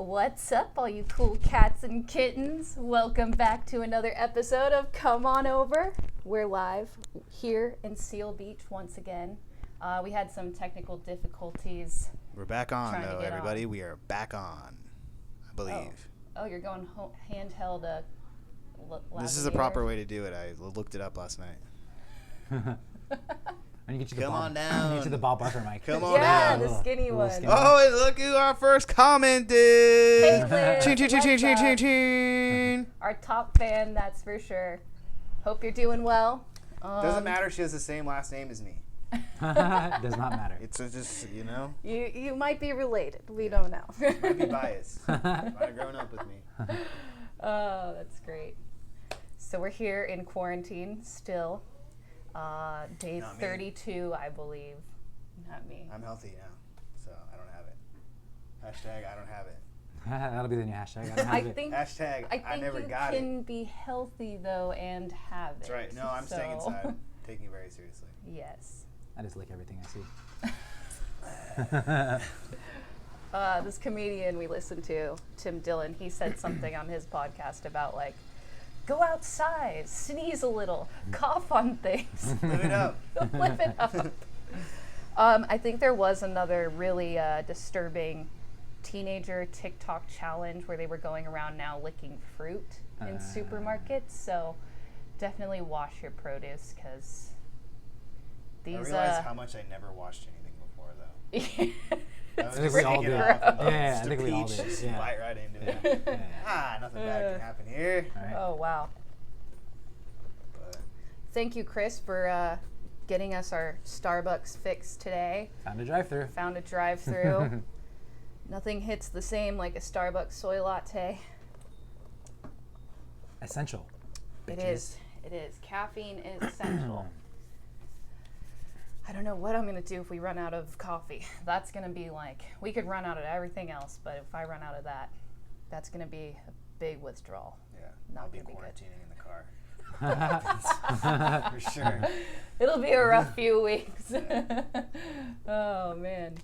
What's up, all you cool cats and kittens? Welcome back to another episode of Come On Over. We're live here in Seal Beach once again. We had some technical difficulties. We're back on, though, everybody. We are back on, I believe. Oh, you're going handheld. This is the proper way to do it. I looked it up last night. I need to get you Come on down. I need to the Bob Barker mic. Come on yeah, down. the skinny one. Oh, and look who our first comment is. Hey, Liz. Ching. Our top fan, that's for sure. Hope you're doing well. Doesn't matter. She has the same last name as me. Does not matter. It's just, you know. You might be related. We don't know. Might be biased. Might have grown up with me. Oh, that's great. So we're here in quarantine still. Day 32, I believe. Not me. I'm healthy now, so I don't have it. Hashtag I don't have it. That'll be the new hashtag. I don't have it. Hashtag I never got it. you can be healthy, though, and have it. That's right. No, I'm staying inside. Taking it very seriously. Yes. I just lick everything I see. This comedian we listened to, Tim Dillon, he said something on his podcast about, like, go outside, sneeze a little, cough on things. Live it up. Live it up. I think there was another really disturbing teenager TikTok challenge where they were going around now licking fruit in supermarkets. So definitely wash your produce, because these... I realized how much I never washed anything before, though. I think we all did. Yeah, I think we all did. Just Yeah. bite right into it. Yeah. Nothing bad can happen here. All right. Oh, wow. But Thank you, Chris, for getting us our Starbucks fix today. Found a drive-thru. Found a drive-thru. Nothing hits the same like a Starbucks soy latte. Essential. It is. It is. Caffeine is essential. I don't know what I'm going to do if we run out of coffee. That's going to be like, we could run out of everything else, but if I run out of that, that's going to be a big withdrawal. yeah, Not I'll be gonna be good. quarantining in the car. For sure. It'll be a rough few weeks. Oh, man.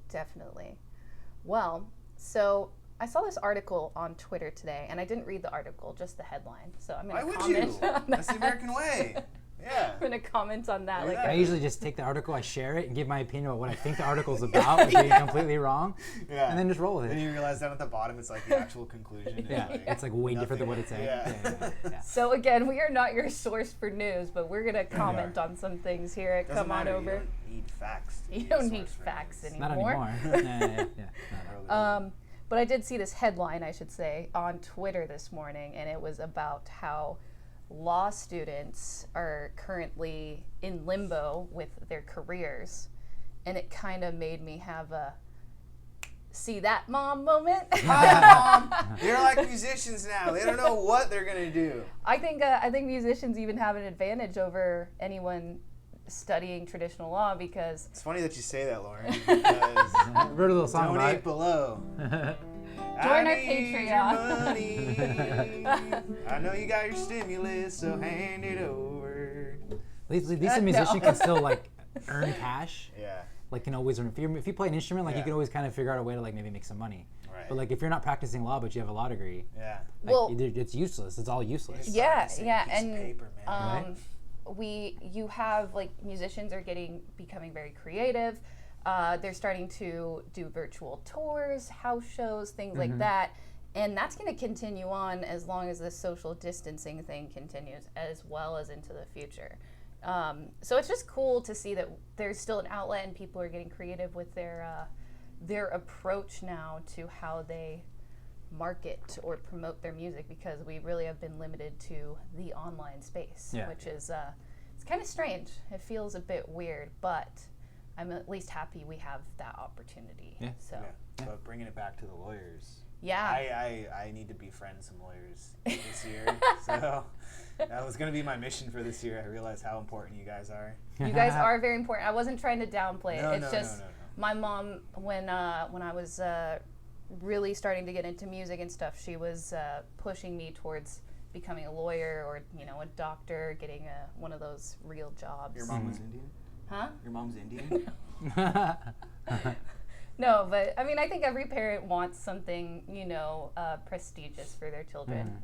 Definitely. Well, so I saw this article on Twitter today, and I didn't read the article, just the headline. So I'm going to comment on that. That's the American way. Yeah. I'm going to comment on that. Yeah. I usually just take the article, I share it, and give my opinion about what I think the article's about, which being completely wrong, Yeah. and then just roll with Then it. you realize down at the bottom, it's like the actual conclusion. Is Yeah, like it's like way different than what nothing. it's saying. Yeah. So again, we are not your source for news, but we're going to comment on some things here at Doesn't Come On matter. Over. You don't need facts. to You be a don't need source for facts news. anymore. Not anymore. No. But I did see this headline, I should say, on Twitter this morning, and it was about how law students are currently in limbo with their careers, and it kind of made me have a see that mom moment. Hi, Mom. They're like musicians now. They don't know what they're gonna do. I think musicians even have an advantage over anyone studying traditional law, because It's funny that you say that, Lauren. Because Wrote a little song about donate it. below. Join our Patreon. I know you got your stimulus, so hand it over. At least a musician can still like earn cash. Yeah. Like can always earn. If you play an instrument, like you can always kind of figure out a way to like maybe make some money. Right. But like if you're not practicing law, but you have a law degree, Yeah. like, Well- it's useless. It's all useless. Yeah, Same yeah, piece of and paper, man. you have, like, musicians are becoming very creative. They're starting to do virtual tours, house shows, things like that. And that's going to continue on as long as the social distancing thing continues, as well as into the future. So it's just cool to see that there's still an outlet and people are getting creative with their approach now to how they market or promote their music, because we really have been limited to the online space, which is it's kind of strange. It feels a bit weird, but I'm at least happy we have that opportunity. Yeah. So But bringing it back to the lawyers. yeah. I need to befriend some lawyers this year. So that was going to be my mission for this year. I realized how important you guys are. You guys are very important. I wasn't trying to downplay it. No, It's no, just no. my mom, when I was really starting to get into music and stuff, she was pushing me towards becoming a lawyer or, a doctor, getting one of those real jobs. Your mom was Indian? Huh? Your mom's Indian? No, but I mean, I think every parent wants something, prestigious for their children.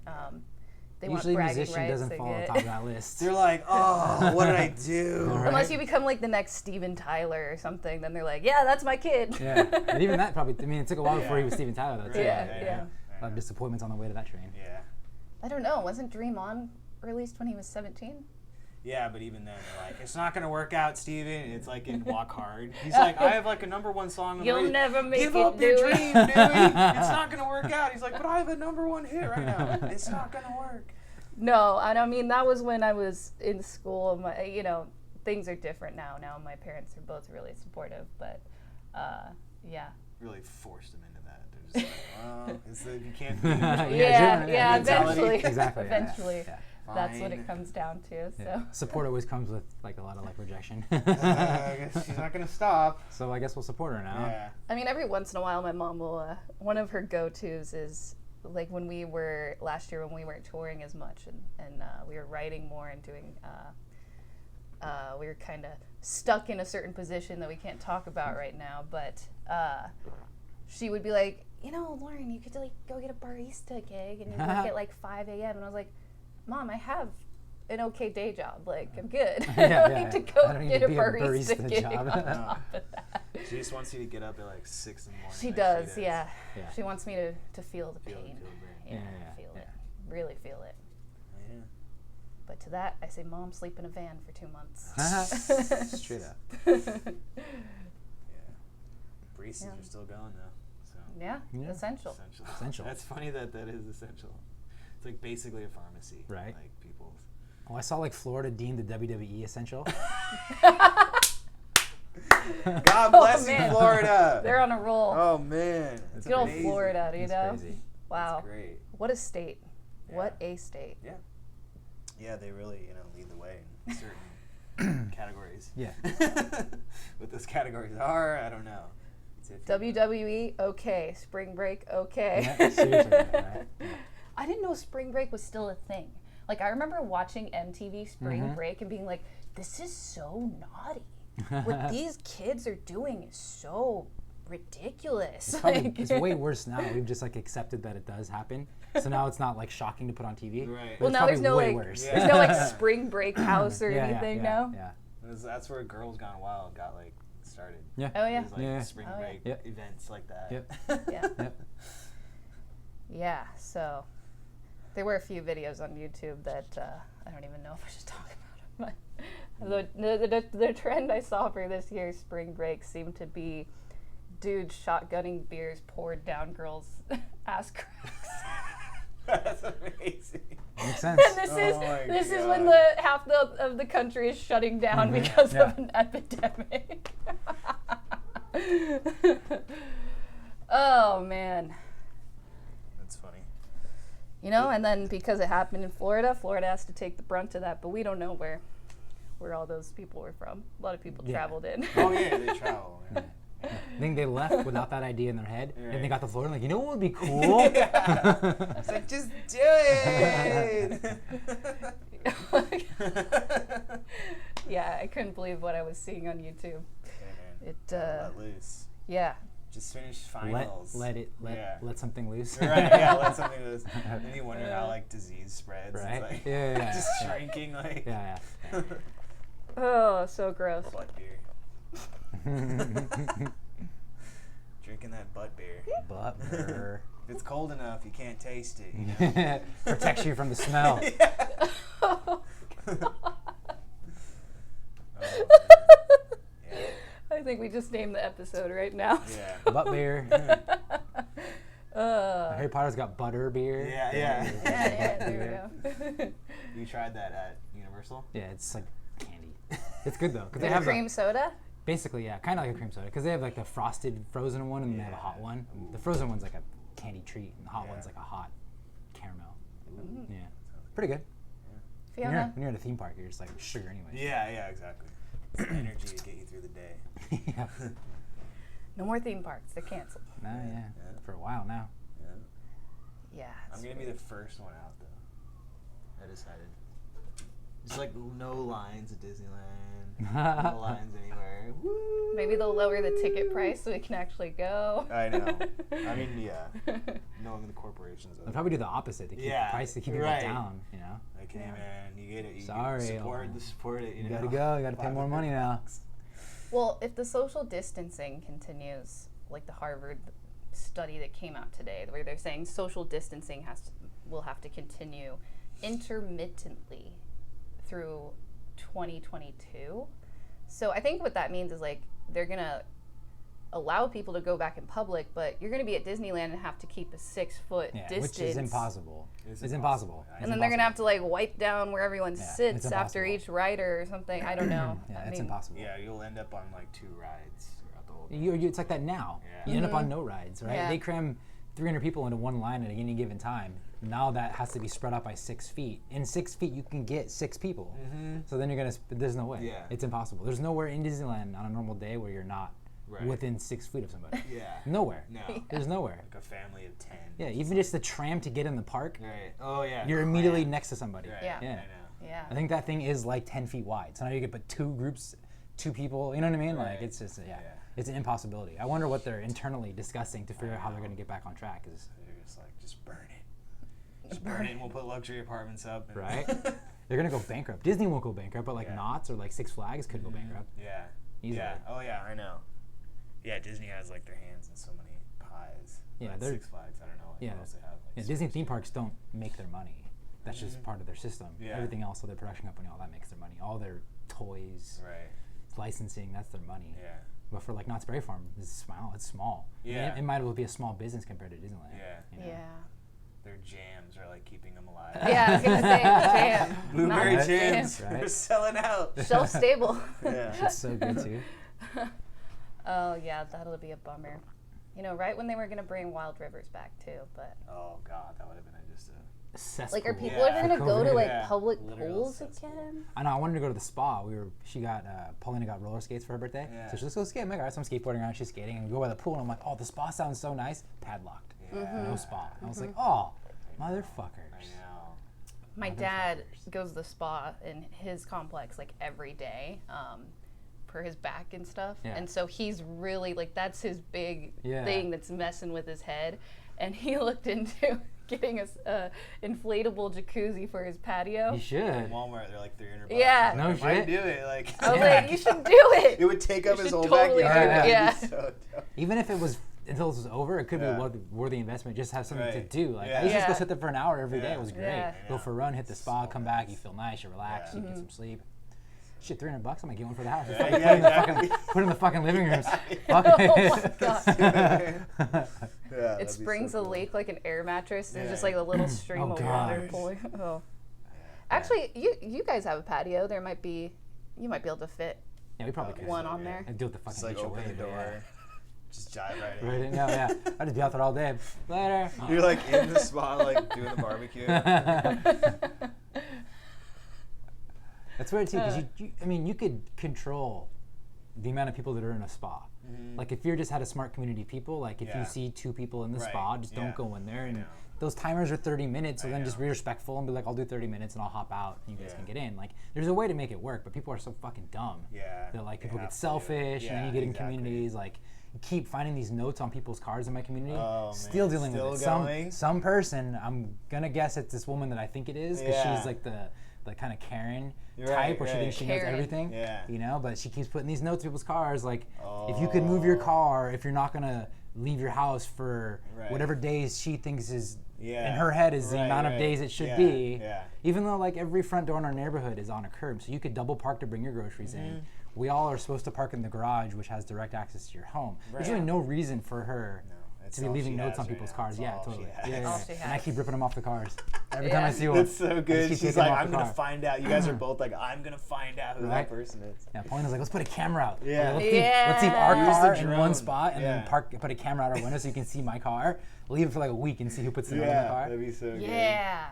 They Usually want bragging musician rights. doesn't fall on top of that list. They're like, oh, what did I do? Right. Unless you become like the next Steven Tyler or something, then they're like, yeah, that's my kid. Yeah, and even that probably, I mean, it took a while before he was Steven Tyler, though, too. Yeah. A lot of disappointments on the way to that train. Yeah. I don't know. Wasn't Dream On released when he was 17? Yeah, but even then, they're like, it's not going to work out, Steven. It's like in Walk Hard. He's like, I have like a #1 song. On You'll the radio. never make Give it, up your dude. dream, dude. It's not going to work out. He's like, but I have a #1 hit right now. It's not going to work. No, and I mean, that was when I was in school. Things are different now. Now my parents are both really supportive, but yeah. Really forced them into that. They're just like, well, you can't be Yeah, mentality. eventually. Exactly. Eventually. Yeah. That's what Fine. it comes down to. So. Yeah. Support always comes with like a lot of like rejection. I guess she's not going to stop. So I guess we'll support her now. Yeah. I mean, every once in a while, my mom will. One of her go-tos is like when we were last year when we weren't touring as much and we were writing more and doing. We were kind of stuck in a certain position that we can't talk about right now, but she would be like, Lauren, you could like go get a barista gig and you work at like 5 a.m. And I was like, Mom, I have an okay day job. Like, I'm good. I don't need to go get a barista gig on top of that. She just wants you to get up at like 6 in the morning. She like does, she yeah. She wants me to feel the Feel pain. it. Feel it. Really feel it. Yeah. But to that, I say, Mom, sleep in a van for 2 months. Straight up. Yeah. Baristas are still going though. So. Yeah, essential. Essential. That's funny that is essential. It's like basically a pharmacy. Right. Like people. Oh, I saw like Florida deemed the WWE essential. God bless you, man. Florida. They're on a roll. Oh man. That's Good old amazing. Florida, you know? Crazy. Wow. That's great. What a state. Yeah. What a state. Yeah. Yeah, they really, lead the way in certain categories. Yeah. What those categories are, I don't know. It's iffy. WWE, okay. Spring break, okay. Yeah, seriously, right? Yeah. I didn't know spring break was still a thing. Like, I remember watching MTV Spring Break and being like, this is so naughty. What these kids are doing is so ridiculous. It's way worse now. We've just like accepted that it does happen. So now it's not like shocking to put on TV. Right. But Well, it's now there's probably no way like, worse. there's no like spring break house or Yeah, anything yeah, now. Yeah. That's where Girls Gone Wild got like started. Yeah. Oh yeah. It was, like Yeah. spring Oh, yeah. break Yep. events like that. Yep. Yeah. Yep. Yeah. So there were a few videos on YouTube that I don't even know if I should talk about them. But the trend I saw for this year's spring break seemed to be dudes shotgunning beers poured down girls' ass cracks. That's amazing. Makes sense. And this is God. when the half of the country is shutting down because of an epidemic. Oh man. That's funny. And then because it happened in Florida has to take the brunt of that, but we don't know where all those people were from. A lot of people traveled in. Oh yeah, they travel. Yeah. I think they left without that idea in their head, Right. and they got to Florida like, you know what would be cool? It's like, just do it. Yeah, I couldn't believe what I was seeing on YouTube. Yeah, man. It Let loose. yeah. Just finish finals. let something loose. Right, yeah, let something loose. Then you wonder how like disease spreads. Right? It's like Yeah. just shrinking like Yeah. Oh, so gross. butt beer. Drinking that butt beer. Butt burr. If it's cold enough, you can't taste it. You know? Protects you from the smell. Oh, man. I think we just named the episode right now. Yeah. Butt beer. Harry Potter's got butter beer. Yeah. Yeah, there we go. You tried that at Universal? Yeah, it's like candy. It's good though, because they The have cream soda? basically, yeah, kind of like a cream soda, because they have like the frosted frozen one and then they have a hot one. The frozen one's like a candy treat, and the hot one's like a hot caramel. Yeah, pretty good. Fiona? When you're at a theme park, you're just like sugar anyway. Yeah, exactly. It's the energy to get you through the day. Yeah. No more theme parks. They're canceled. Yeah. For a while now. Yeah. Yeah. I'm gonna be the first one out though. I decided. Just like no lines at Disneyland. No lines anywhere. Woo! Maybe they'll lower the ticket price so we can actually go. I know. I mean, yeah. Knowing the corporations. They'll probably do the opposite to keep the price, to keep it down, you know? Like, hey, man, you get it. You support it. You gotta go. You gotta pay more money now. Well, if the social distancing continues, like the Harvard study that came out today, where they're saying social distancing will have to continue intermittently through 2022. So I think what that means is like they're gonna allow people to go back in public, but you're gonna be at Disneyland and have to keep a 6-foot distance, which is impossible. It's impossible. And then they're gonna have to like wipe down where everyone sits after each rider or something. I don't know. It's impossible. Yeah, you'll end up on like 2 rides throughout the whole day. It's like that now. You end up on no rides, right? Yeah. They cram 300 people into one line at any given time. Now that has to be spread out by 6 feet. In 6 feet, you can get 6 people. So then there's no way. Yeah. It's impossible. There's nowhere in Disneyland on a normal day where you're not within 6 feet of somebody. Nowhere. No. There's nowhere. Like a family of 10. Yeah, even just the tram to get in the park. Right. Oh, yeah. You're immediately next to somebody. Right. Yeah. I know. Yeah. I think that thing is like 10 feet wide. So now you get but 2 groups, 2 people. You know what I mean? Right. Like it's just it's an impossibility. I wonder what they're internally discussing to figure out how they're going to get back on track. They're just like, just burn it. Just burn it and we'll put luxury apartments up. And right? They're going to go bankrupt. Disney won't go bankrupt, but like Knott's or like Six Flags could go bankrupt. Yeah. Easily. Yeah. Oh, yeah, I know. Yeah, Disney has like their hands in so many pies. Yeah, But they're- Six Flags, I don't know what else they have. Like Disney theme parks don't make their money. That's just part of their system. Yeah. Everything else, so their production company, all that makes their money. All their toys, Right. licensing, that's their money. Yeah. But for like Knott's Berry Farm, it's small. Yeah. It might as well be a small business compared to Disneyland. Yeah. You know? Yeah. Their jams are like keeping them alive. Yeah, I was gonna say jam. Blueberry Not jams. Right. They're selling out. Shelf stable. Yeah. It's so good too. Oh yeah, that'll be a bummer. You know, right when they were gonna bring Wild Rivers back too, but Oh, God, that would have been just a... Cesspool. like, are people Yeah. ever gonna go to like Yeah. public Literal pools cesspool. again? I know. I wanted to go to the spa. Paulina got roller skates for her birthday. Yeah. So she's let's go skate. I'm like, all right, so I'm skateboarding around. She's skating, and we go by the pool, and I'm like, oh, the spa sounds so nice. Padlocked. Yeah. No spa. I was like, oh, motherfuckers. I know. My dad goes to the spa in his complex like every day for his back and stuff. Yeah. And so he's really like, that's his big Yeah. thing that's messing with his head. And he looked into getting a inflatable jacuzzi for his patio. You should. At Walmart, they're like $300. Yeah. No I might shit. do it. Like, I was like, you should do it. it would take up You his should whole totally backyard. do it, yeah. It'd be so dope. Even if it was until this was over, it could Yeah. be a worthy investment. Just have something to Right. do. Like Yeah. I used to just go Yeah. sit there for an hour every day. Yeah. It was great. Yeah. Go for a run, hit the spa, So come back. You nice. feel nice. You relax. Yeah. You get some sleep. Shit, $300. I might get one for the house. Just Yeah, fucking yeah, put it in the fucking living rooms. Oh my god. Yeah, It springs a lake like an air mattress. There's just Yeah. like a little stream Oh, of water God. pulling. Oh. Actually, you guys have a patio. You might be able to fit Yeah, we probably could. one on there. And do it the fucking Just like HOA, open the but door, yeah. just jive right in. Right in, no, yeah. I'd just be out there all day. Later. You're like in the spot, like doing the barbecue. That's weird too, because you could control the amount of people that are in a spa. Like if you just had a smart community of people, like if Yeah. you see 2 people in the Right, spa, just yeah. don't go in there. And know. those timers are 30 minutes, so I then just know. be respectful and be like, I'll do 30 minutes and I'll hop out and you guys Yeah. can get in. Like there's a way to make it work, but people are so fucking dumb. Yeah. They're like, they people have get to. selfish, and then Yeah, you get in exactly. communities like you keep finding these notes on people's cars in my community. Oh, Still man. dealing Still with it. going? Some person, I'm gonna guess it's this woman that I think it is, because Yeah. she's like the kind of Karen Right, type where she right. thinks she knows Karen. everything. Yeah. You know, but she keeps putting these notes in people's cars, like if you could move your car, if you're not gonna leave your house for Right. whatever days she thinks is Yeah. in her head is the Right, amount of right. days it should Yeah, be. yeah. Even though like every front door in our neighborhood is on a curb, so you could double park to bring your groceries in. We all are supposed to park in the garage, which has direct access to your home. There's Right. really no reason for her No, it's to be all leaving she notes has on right people's now. cars. It's Yeah, all totally. she has. Yeah, All yeah. she And I has. keep ripping them off the cars. Every Yeah. time I see one. It's so I good. just keep She's taking them like, off I'm the gonna car. find out. You guys are both like, I'm gonna find out who Right. that person is. Yeah, Paulina's like, let's put a camera out. Yeah. Like, let's leave our Yeah. Use the car in one drone. spot and Yeah. then put a camera out our window so you can see my car. Leave it for like a week and see who puts the note in the Yeah, car. that'd be so good. Yeah.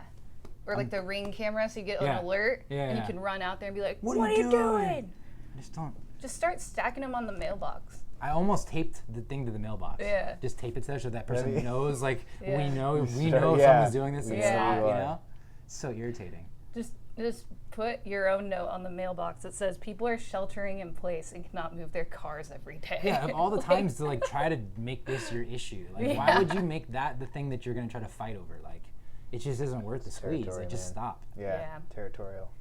Or like the Ring camera, so you get Yeah. an alert, Yeah, and you yeah. can run out there and be like, What "What are are you you doing?" doing?" I just don't. Just start stacking them on the mailbox. I almost taped the thing to the mailbox. Yeah. Just tape it there so that person Really? knows, like, Yeah. we know if Yeah. someone's doing this and Yeah. stop, you Yeah. know? So irritating. Just Just put your own note on the mailbox that says people are sheltering in place and cannot move their cars every day. Yeah, of all the times to like try to make this your issue. Like, why would you make that the thing that you're gonna try to fight over? Like, it just isn't worth the squeeze. Like, just stop. Yeah. Territorial.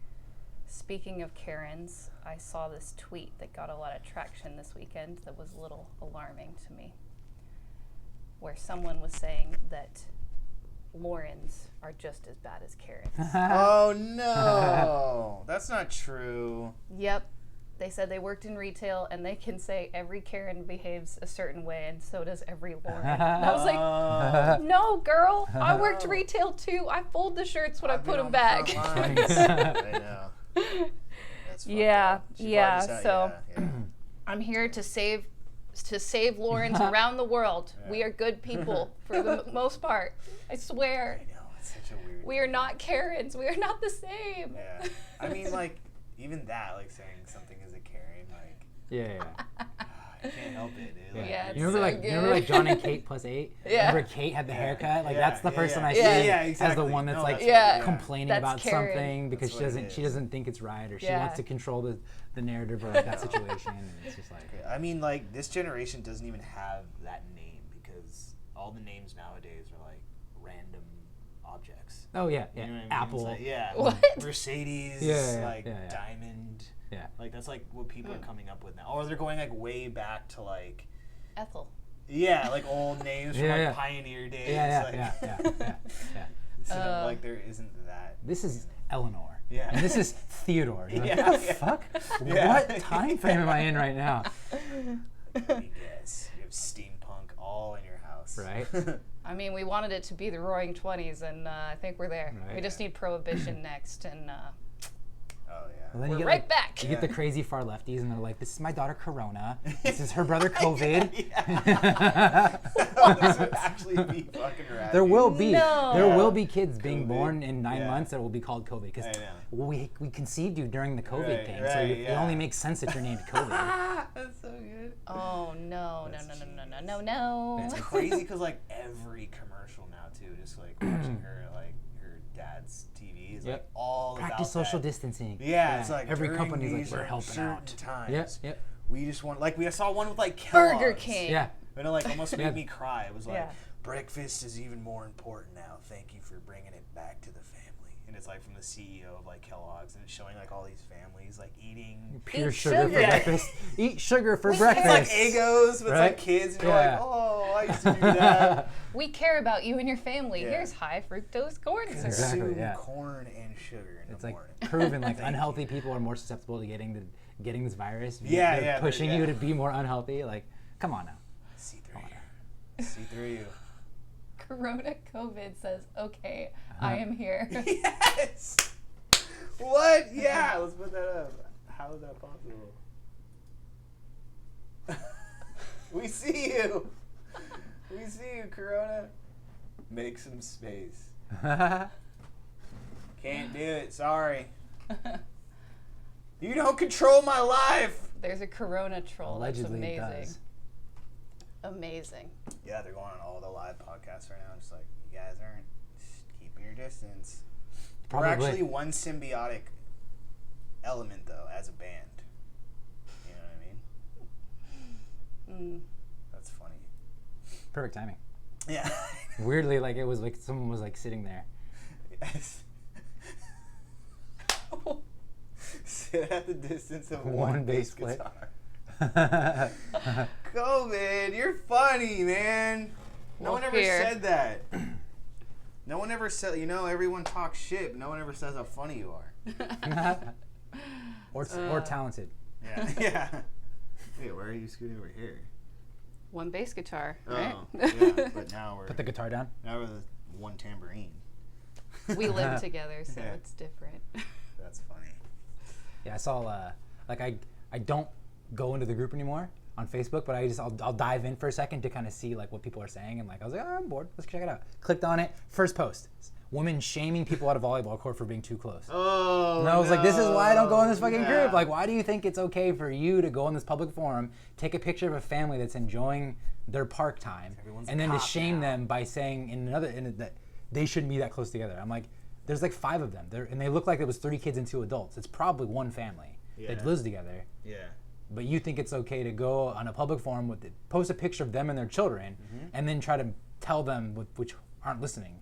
Speaking of Karens, I saw this tweet that got a lot of traction this weekend that was a little alarming to me, where someone was saying that Laurens are just as bad as Karens. Oh no, that's not true. Yep. They said they worked in retail and they can say every Karen behaves a certain way and so does every Lauren. And I was like, no, girl, I worked retail too. I fold the shirts when I put them back. I know. That's Yeah, yeah. Said, So yeah. I'm here to save Laurens around the world. Yeah. We are good people for the most part. I swear. I know, it's such a weird We are not Karens. We are not the same. Yeah. I mean, like, even that, like, saying something is a Karen, like, Yeah. I can't help it, dude. Like, Yeah, it's You remember, so like, you remember like John and Kate plus 8? Yeah. Remember Kate had the haircut? Like, that's the person I see Yeah, as the one that's No, like that's what- complaining That's about Karen. something because That's what it she is. doesn't think it's right, or she Yeah. wants to control the narrative of like, that situation, and it's just like I mean, like, this generation doesn't even have that name because all the names nowadays are like random objects. oh yeah, You know what I mean? Apple. It's like, yeah. What? Mercedes, Yeah, like yeah. diamond. Yeah. Like, that's like what people are coming up with now. Or they're going like way back to like, Ethel. yeah, like old names from Yeah, like yeah. Pioneer days. Yeah. like, instead of, like, there isn't that. This is Eleanor. Yeah. And this is Theodore. You're like, Yeah, what the yeah. fuck? Yeah. What time frame am I in right now? Let me guess. You have steampunk all in your house. Right. I mean, we wanted it to be the Roaring 20s, and I think we're there. Right. We just need Prohibition next, and Oh, yeah. And then we're you get, right like, back. You get the crazy far lefties, and they're like, "This is my daughter Corona. This is her brother COVID." This would actually be fucking rad. There will be No. there will be kids being COVID. born in 9 Yeah. months that will be called COVID because I know. we conceived you during the COVID Right, thing, so right, it yeah. only makes sense that you're named COVID. That's so good. Oh, no. It's crazy because like every commercial now too, just like watching her dad's TV is like Yep. all Practice about social that. distancing. Yeah, it's like every during company's like these we're helping uncertain out. times. Yep. We just want we saw one with like Kellogg's. Burger King. Yeah. And it like almost Yeah. made me cry. It was like Yeah. breakfast is even more important now. Thank you for bringing it back to the family. And it's like from the CEO of like Kellogg's, and it's showing like all these families like eating. Pure Eat sugar for sugar. breakfast. Eat sugar for We breakfast. It's like Eggos with Right? like kids, and you're Yeah. like, oh, I used to do that. We care about you and your family. Yeah. Here's high fructose corn syrup. Exactly. Consume yeah. corn and sugar in It's the like morning. proven like Thank unhealthy people are more susceptible to getting this virus. Yeah, They're yeah, pushing yeah. you to be more unhealthy. Like, come on now. See through you. See through you. Corona COVID says, okay, I am here. Yes. What? Yeah. Let's put that up. How is that possible? We see you. We see you, Corona. Make some space. Can't do it. Sorry. You don't control my life. There's a Corona troll. Allegedly it That's amazing. does. Amazing. Yeah, they're going on all the live podcasts right now. Just like, you guys aren't just keeping your distance. Probably. We're actually one symbiotic element, though, as a band. You know what I mean? Mm. That's funny. Perfect timing. Yeah. Weirdly, like it was like someone was like sitting there. Yes. Sit at the distance of One one bass bass plate. guitar. COVID, you're funny, man. No Well, one ever here. said that. No one ever said, everyone talks shit, but no one ever says how funny you are. or talented. Yeah. Yeah. Wait, where are you scooting over here? One bass guitar, right? Oh, yeah. But now we're Put the guitar down. the one tambourine. We live together, so Yeah. it's different. That's funny. Yeah, I saw like I don't go into the group anymore on Facebook, but I'll dive in for a second to kind of see like what people are saying, and like I was like, oh, I'm bored. Let's check it out. Clicked on it. First post: women shaming people at a volleyball court for being too close. Oh. And I was like, this is why I don't go in this fucking Yeah. group. Like, why do you think it's okay for you to go in this public forum, take a picture of a family that's enjoying their park time, Everyone's and a then to cop shame now. them by saying that they shouldn't be that close together? I'm like, There's like 5 of them. And they look like it was 3 kids and 2 adults. It's probably one family that lives together. Yeah. But you think it's okay to go on a public forum post a picture of them and their children, and then try to tell them, which aren't listening,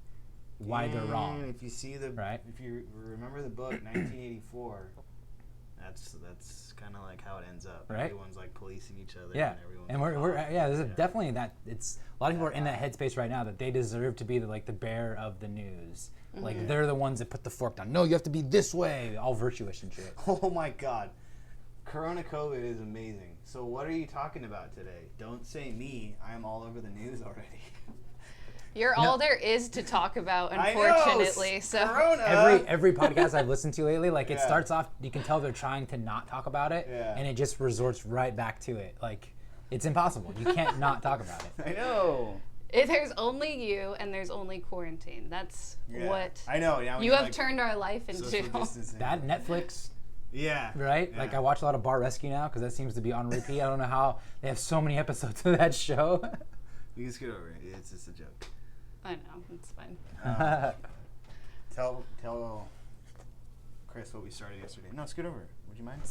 why they're wrong. If you see if you remember the book 1984, that's kind of like how it ends up. Right. Everyone's like policing each other. Yeah. And there's definitely that. It's a lot of people are in that headspace right now that they deserve to be the bearer of the news. Like they're the ones that put the fork down. No, you have to be this way. All virtuous and shit. Oh my God. Corona COVID is amazing. So what are you talking about today? Don't say me. I am all over the news already. You're all there is to talk about, unfortunately. I know, so Corona. Every podcast I've listened to lately, like it starts off, you can tell they're trying to not talk about it, and it just resorts right back to it. Like it's impossible. You can't not talk about it. I know. There's only you and there's only quarantine. That's what I know. Yeah, you have turned our life into. That Netflix. Yeah. Right? Yeah. Like I watch a lot of Bar Rescue now because that seems to be on repeat. I don't know how they have so many episodes of that show. You can scoot over. It's just a joke. I know, it's fine. Tell Chris what we started yesterday. No, scoot over. Would you mind?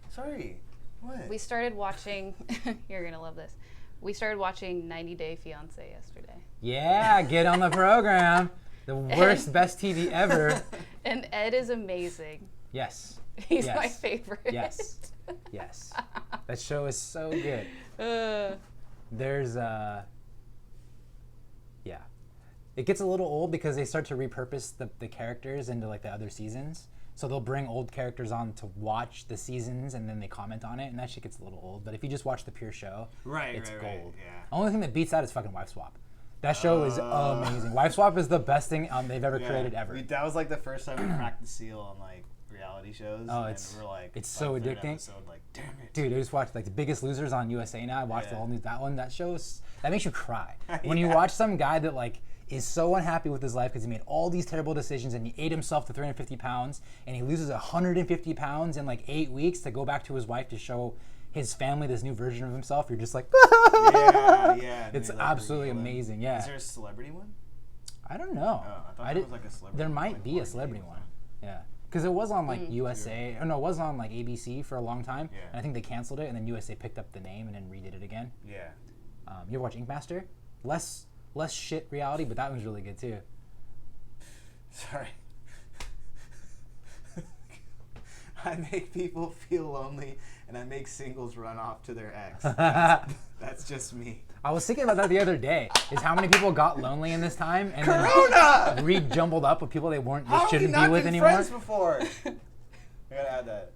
Sorry. What? We started watching. You're gonna love this. We started watching 90 Day Fiancé yesterday. Yeah, get on the program. The worst, best TV ever. And Ed is amazing. Yes. He's my favorite. Yes. Yes. That show is so good. There's yeah. It gets a little old because they start to repurpose the characters into like the other seasons. So they'll bring old characters on to watch the seasons and then they comment on it, and that shit gets a little old. But if you just watch the pure show, it's gold. Right, yeah. The only thing that beats that is fucking Wife Swap. That show is amazing. Wife Swap is the best thing they've ever created ever. That was like the first time we cracked the seal on like reality shows. Oh, and we're like, it's so addicting. Episode, like, damn it. Dude, I just watched like The Biggest Losers on USA now. I watched the whole new that one. That shows that makes you cry when you watch some guy that like is so unhappy with his life because he made all these terrible decisions and he ate himself to 350 pounds and he loses 150 pounds in like 8 weeks to go back to his wife to show his family this new version of himself. You're just like, yeah. It's absolutely amazing. Yeah. Is there a celebrity one? I don't know. Oh, I thought there was like a celebrity. There might be a celebrity one. Yeah. Because it was on like USA, or no, it was on like ABC for a long time, and I think they canceled it, and then USA picked up the name and then redid it again. Yeah. You ever watch Ink Master? Less shit reality, but that one's really good too. Sorry. I make people feel lonely, and I make singles run off to their ex. That's just me. I was thinking about that the other day. Is how many people got lonely in this time and Corona! then re-jumbled up with people they shouldn't be with anymore. Friends before? I gotta add that.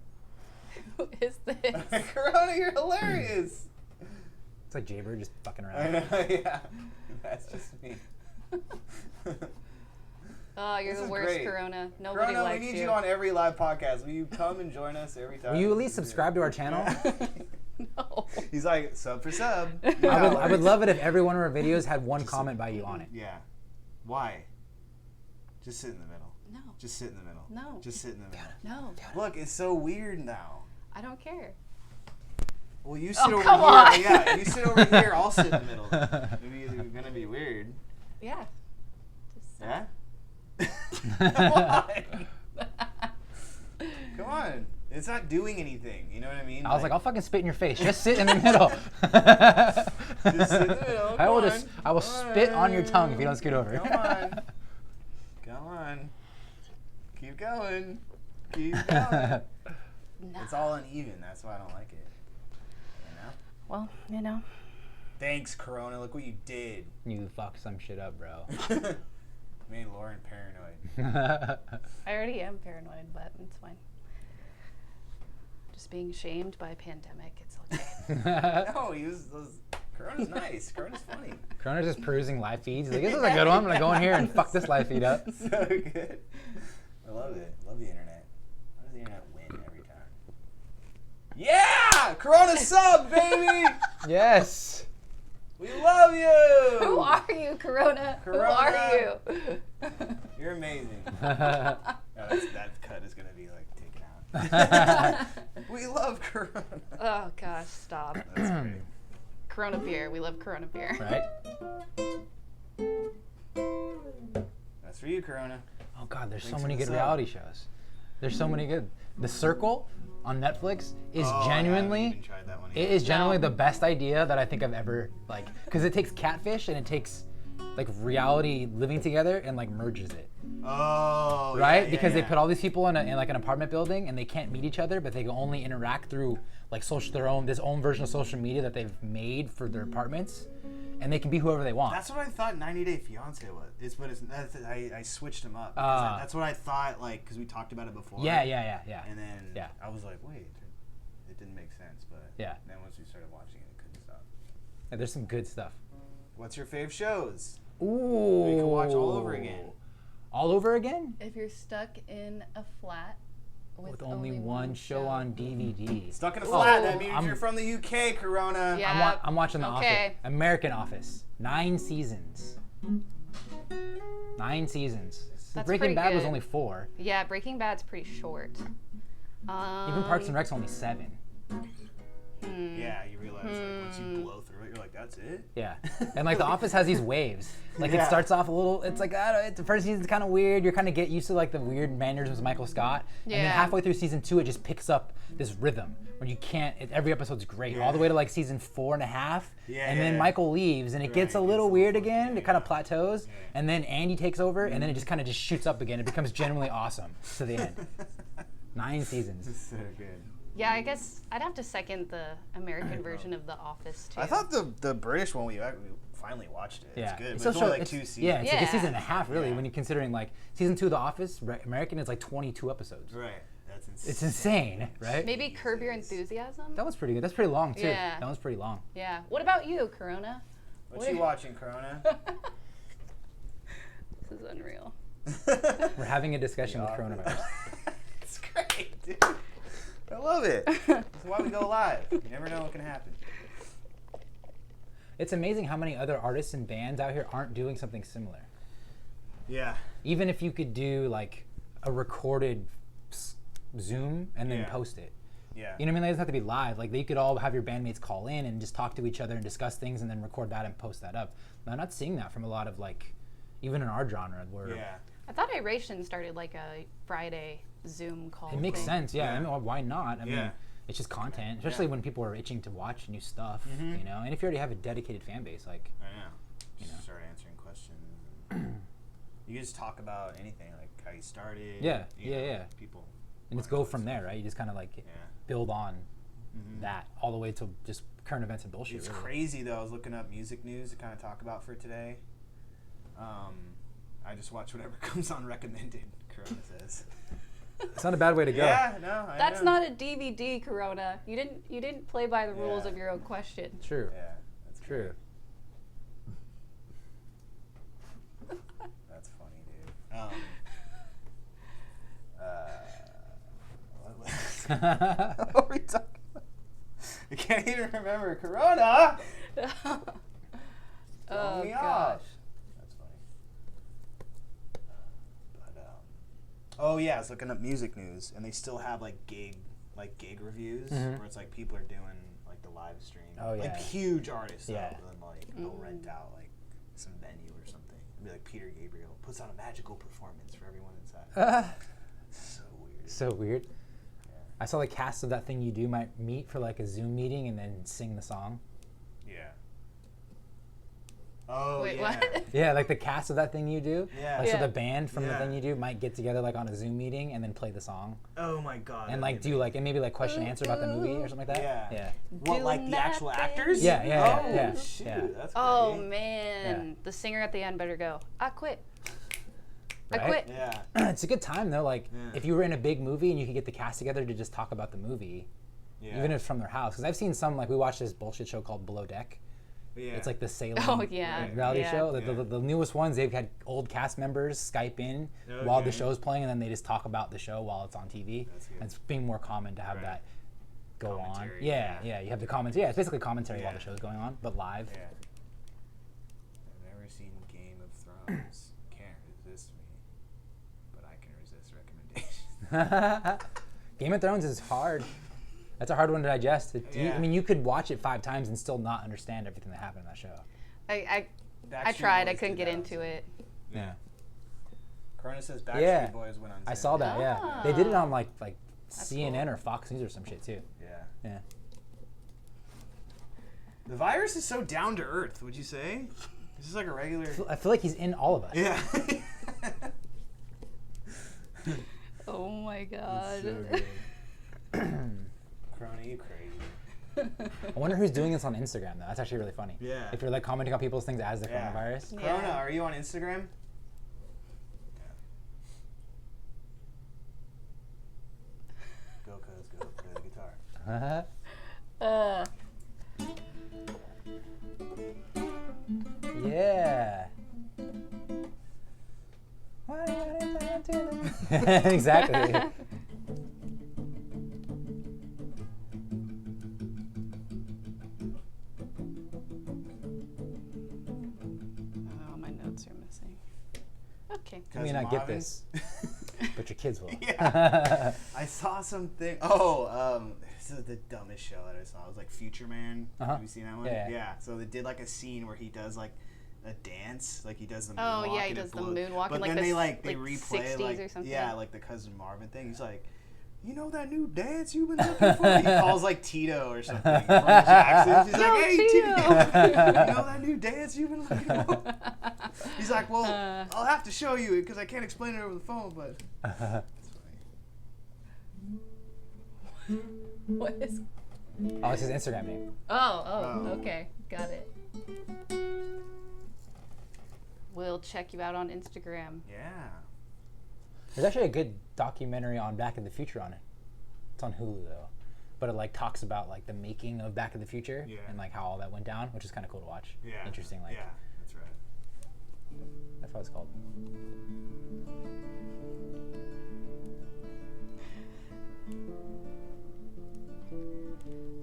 Who is this? Corona, you're hilarious. It's like Jaybird just fucking around. I know, yeah. That's just me. Oh, you're the worst, great. Corona. Nobody Corona, likes we need you on every live podcast. Will you come and join us every time? Will you at least subscribe to our channel? No. He's like, sub for sub. I would love it if every one of our videos had one comment by you on it. Yeah. Why? Just sit in the middle. No. Just sit in the middle. No. Just sit in the middle. No. Look, it's so weird now. I don't care. Well, you sit over come here. on. Yeah, you sit over here. I'll sit in the middle. Maybe it's gonna be weird. Yeah. Yeah. Why? Come on. It's not doing anything. You know what I mean? I was like, I'll fucking spit in your face. Just sit in the middle. Just sit in the middle. I will spit on your tongue if you don't scoot over. Come on. Come on. Keep going. Keep going. No. It's all uneven. That's why I don't like it. You know? Well, you know. Thanks, Corona. Look what you did. You fucked some shit up, bro. Made Lauren paranoid. I already am paranoid, but it's fine. Just being shamed by a pandemic, it's okay. No, Corona's nice. Corona's funny. Corona's just perusing live feeds. He's like, this is a good one. I'm going to go in here and fuck this live feed up. So good. I love it. Love the internet. How does the internet win every time? Yeah! Corona sub, baby! Yes. We love you! Who are you, Corona? Who are you? You're amazing. That cut is going to be like taken out. We love Corona. Oh, gosh, stop. That's great. Corona beer. We love Corona beer. Right? That's for you, Corona. Oh God, there's so Links many in the good sub. reality shows. There's so many good. The Circle on Netflix is I haven't genuinely. even tried that one It yet. is generally No. the best idea that I think I've ever like, because it takes catfish and it takes like reality living together and like merges it, Oh, right? yeah, Because yeah. they put all these people in like an apartment building and they can't meet each other, but they can only interact through like this own version of social media that they've made for their apartments, and they can be whoever they want. That's what I thought 90 Day Fiance was. I switched them up. That's what I thought, like, because we talked about it before. Yeah. And then Yeah. I was like, wait, it didn't make sense. But Yeah. then once we started watching it, I couldn't stop. Yeah, there's some good stuff. What's your fave shows? Ooh. We can watch all over again. All over again? If you're stuck in a flat With only one show on DVD. Stuck in a flat. Oh, That means you're from the UK, Corona. Yeah. I'm watching The Okay. Office. American Office. 9 seasons. 9 seasons. That's Breaking pretty Bad was good. only 4. Yeah, Breaking Bad's pretty short. Even Parks and Rec's only 7. Yeah, you realize like once you blow through it, you're like, that's it? Yeah. And like The Office has these waves. Like Yeah. it starts off a little, it's like, I don't know, the first season's kind of weird. You're kind of get used to like the weird mannerisms of Michael Scott. And then Yeah. halfway through season 2, it just picks up this rhythm where you can't, every episode's great. All the way to like season 4.5. Yeah, and then yeah. Michael leaves and it gets a Right, little gets a weird little again. funky, It kind of yeah. plateaus. And then Andy takes over and then it just kind of just shoots up again. It becomes genuinely awesome to the end. 9 seasons. So good. Yeah, I guess I'd have to second the American version of The Office too. I thought the British one, we finally watched it. Yeah, It's good. It's But it's still only like it's- 2 seasons. Yeah, it's like a Yeah. season and a half, really, Yeah. when you're considering like season 2 of The Office, American is like 22 episodes. Right. That's insane. It's insane, right? Maybe Curb Your Enthusiasm. That was pretty good. That's pretty long too. Yeah. That one's pretty long. Yeah. What about you, Corona? What you watching, Corona? This is unreal. We're having a discussion with Yeah. coronavirus. It's great, dude. I love it. That's why we go live. You never know what can happen. It's amazing how many other artists and bands out here aren't doing something similar. Yeah. Even if you could do like a recorded Zoom and then Yeah. post it. Yeah. You know what I mean? It doesn't have to be live. Like they could all have your bandmates call in and just talk to each other and discuss things and then record that and post that up. Now, I'm not seeing that from a lot of like, even in our genre where Yeah. I thought Iration started like a Friday Zoom call. it makes thing. sense. Yeah. Yeah. I mean, why not? I mean, Yeah. it's just content, especially when people are itching to watch new stuff, Mm-hmm. you know? And if you already have a dedicated fan base, like, I know. You know. Start answering questions. You just talk about anything, like how you started. Yeah, you yeah, know, yeah. People. and just wanna go know from stuff. there, right? You just kind of like Yeah. build on that all the way to just current events and bullshit. It's really. crazy though. I was looking up music news to kind of talk about for today. I just watch whatever comes on recommended. Corona says. It's not a bad way to go. Yeah, no, I That's know. not a DVD, Corona. You didn't play by the rules Yeah. of your own question. True. Yeah, that's True. That's funny, dude. What were we talking about? I can't even remember. Corona! Oh Throw me gosh. off. That's funny. But, oh yeah, I was looking up music news, and they still have like gig reviews where it's like people are doing like the live stream. Oh, yeah. Like huge artists. Yeah. And then like they'll rent out like some venue or something. It'll be like Peter Gabriel puts on a magical performance for everyone inside. So weird. So weird. I saw the cast of That Thing You Do might meet for like a Zoom meeting and then sing the song. Yeah. Oh Wait, yeah. what? Yeah, like the cast of That Thing You Do. Yeah. Like, so Yeah. the band from The Yeah. Thing You Do might get together like on a Zoom meeting and then play the song Oh my god. and that'd like be do like and maybe like question answer about the movie or something like that. Yeah. Yeah. What, like the actual Doing that actors? thing. Yeah, yeah, Oh, yeah, shoot, yeah. that's Oh great. man, Yeah. the singer at the end better go. I quit. I Right? quit. Yeah. It's a good time though. Like Yeah. if you were in a big movie and you could get the cast together to just talk about the movie, Yeah. even if it's from their house. Because I've seen some like we watched this bullshit show called Below Deck. Yeah. It's like the Salem Oh, yeah. reality Yeah. show. Yeah. The newest ones, they've had old cast members Skype in while the Okay. show's playing, and then they just talk about the show while it's on TV. That's good. And it's being more common to have Right. that go on. Commentary, Yeah, yeah. yeah. You have the comments. Yeah, it's basically commentary while Yeah. the show's going on, but live. Yeah. I've never seen Game of Thrones. Can't resist me, but I can resist recommendations. Game of Thrones is hard. That's a hard one to digest. Yeah. I mean, you could watch it 5 times and still not understand everything that happened in that show. I Backstreet tried. I Boys couldn't did get that. into it. Yeah. Corona says Backstreet Yeah. Boys went on. I Zen. saw that. Yeah, Ah. they did it on like That's CNN cool. or Fox News or some shit too. Yeah. Yeah. The virus is so down to earth. Would you say? This is like a regular. I feel like he's in all of us. Yeah. Oh my god. So good. Corona, you crazy. I wonder who's doing this on Instagram though. That's actually really funny. Yeah. If you're like commenting on people's things as the Yeah. coronavirus. Yeah. Corona, are you on Instagram? Go, Cuz, go. Play the guitar. Yeah. Exactly. Oh, my notes are missing. Okay. You may not get this, but your kids will. Yeah. I saw something. Oh, this is the dumbest show that I saw. It was like Future Man. Uh-huh. Have you seen that one? Yeah. So they did like a scene where he does like a dance, like he does the Oh, moonwalk. yeah, he and it does the blows- moonwalk But in, like, then the they replay 60s like or something. yeah, like the Cousin Marvin thing. He's like, you know that new dance you've been looking for? He calls like Tito or something from Jackson. He's Yo, like, hey Tito. you know that new dance you've been looking for? He's like, well, I'll have to show you because I can't explain it over the phone, but it's funny. What is? Oh, it's his Instagram name. Oh. Okay, got it. We'll check you out on Instagram. Yeah. There's actually a good documentary on Back to the Future on it. It's on Hulu though, but it like talks about like the making of Back to the Future Yeah. and like how all that went down, which is kind of cool to watch. Yeah. Interesting. Like Yeah, that's right. that's what it's called.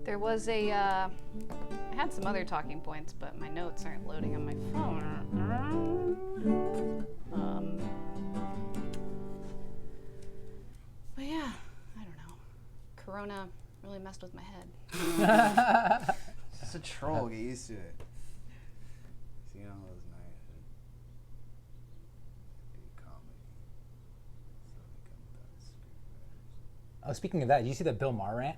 There was a, I had some other talking points, but my notes aren't loading on my phone. But yeah, I don't know. Corona really messed with my head. It's a troll. Get used to it. See all those nights. Comedy. So they come without a script. Oh, speaking of that, did you see the Bill Maher rant?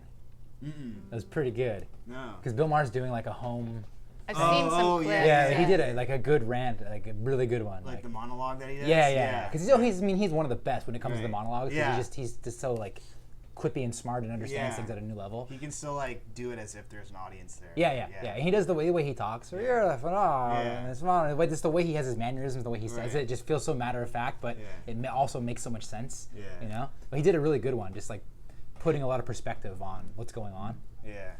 That was pretty good. No. Because Bill Maher's doing like a home. I've seen some clips. Yeah, he did like a good rant, like a really good one. Like the monologue that he does? Yeah. Because he's one of the best when it comes to the Right. monologues. Yeah. He's just so like quippy and smart and understands Yeah. things at a new level. He can still like do it as if there's an audience there. Yeah. And he does the way he talks. Or you're laughing, and it's fun. Just the way he has his mannerisms, the way he says Right. it, just feels so matter of fact, but Yeah. it also makes so much sense. Yeah. You know. But he did a really good one, just like putting a lot of perspective on what's going on. Yeah.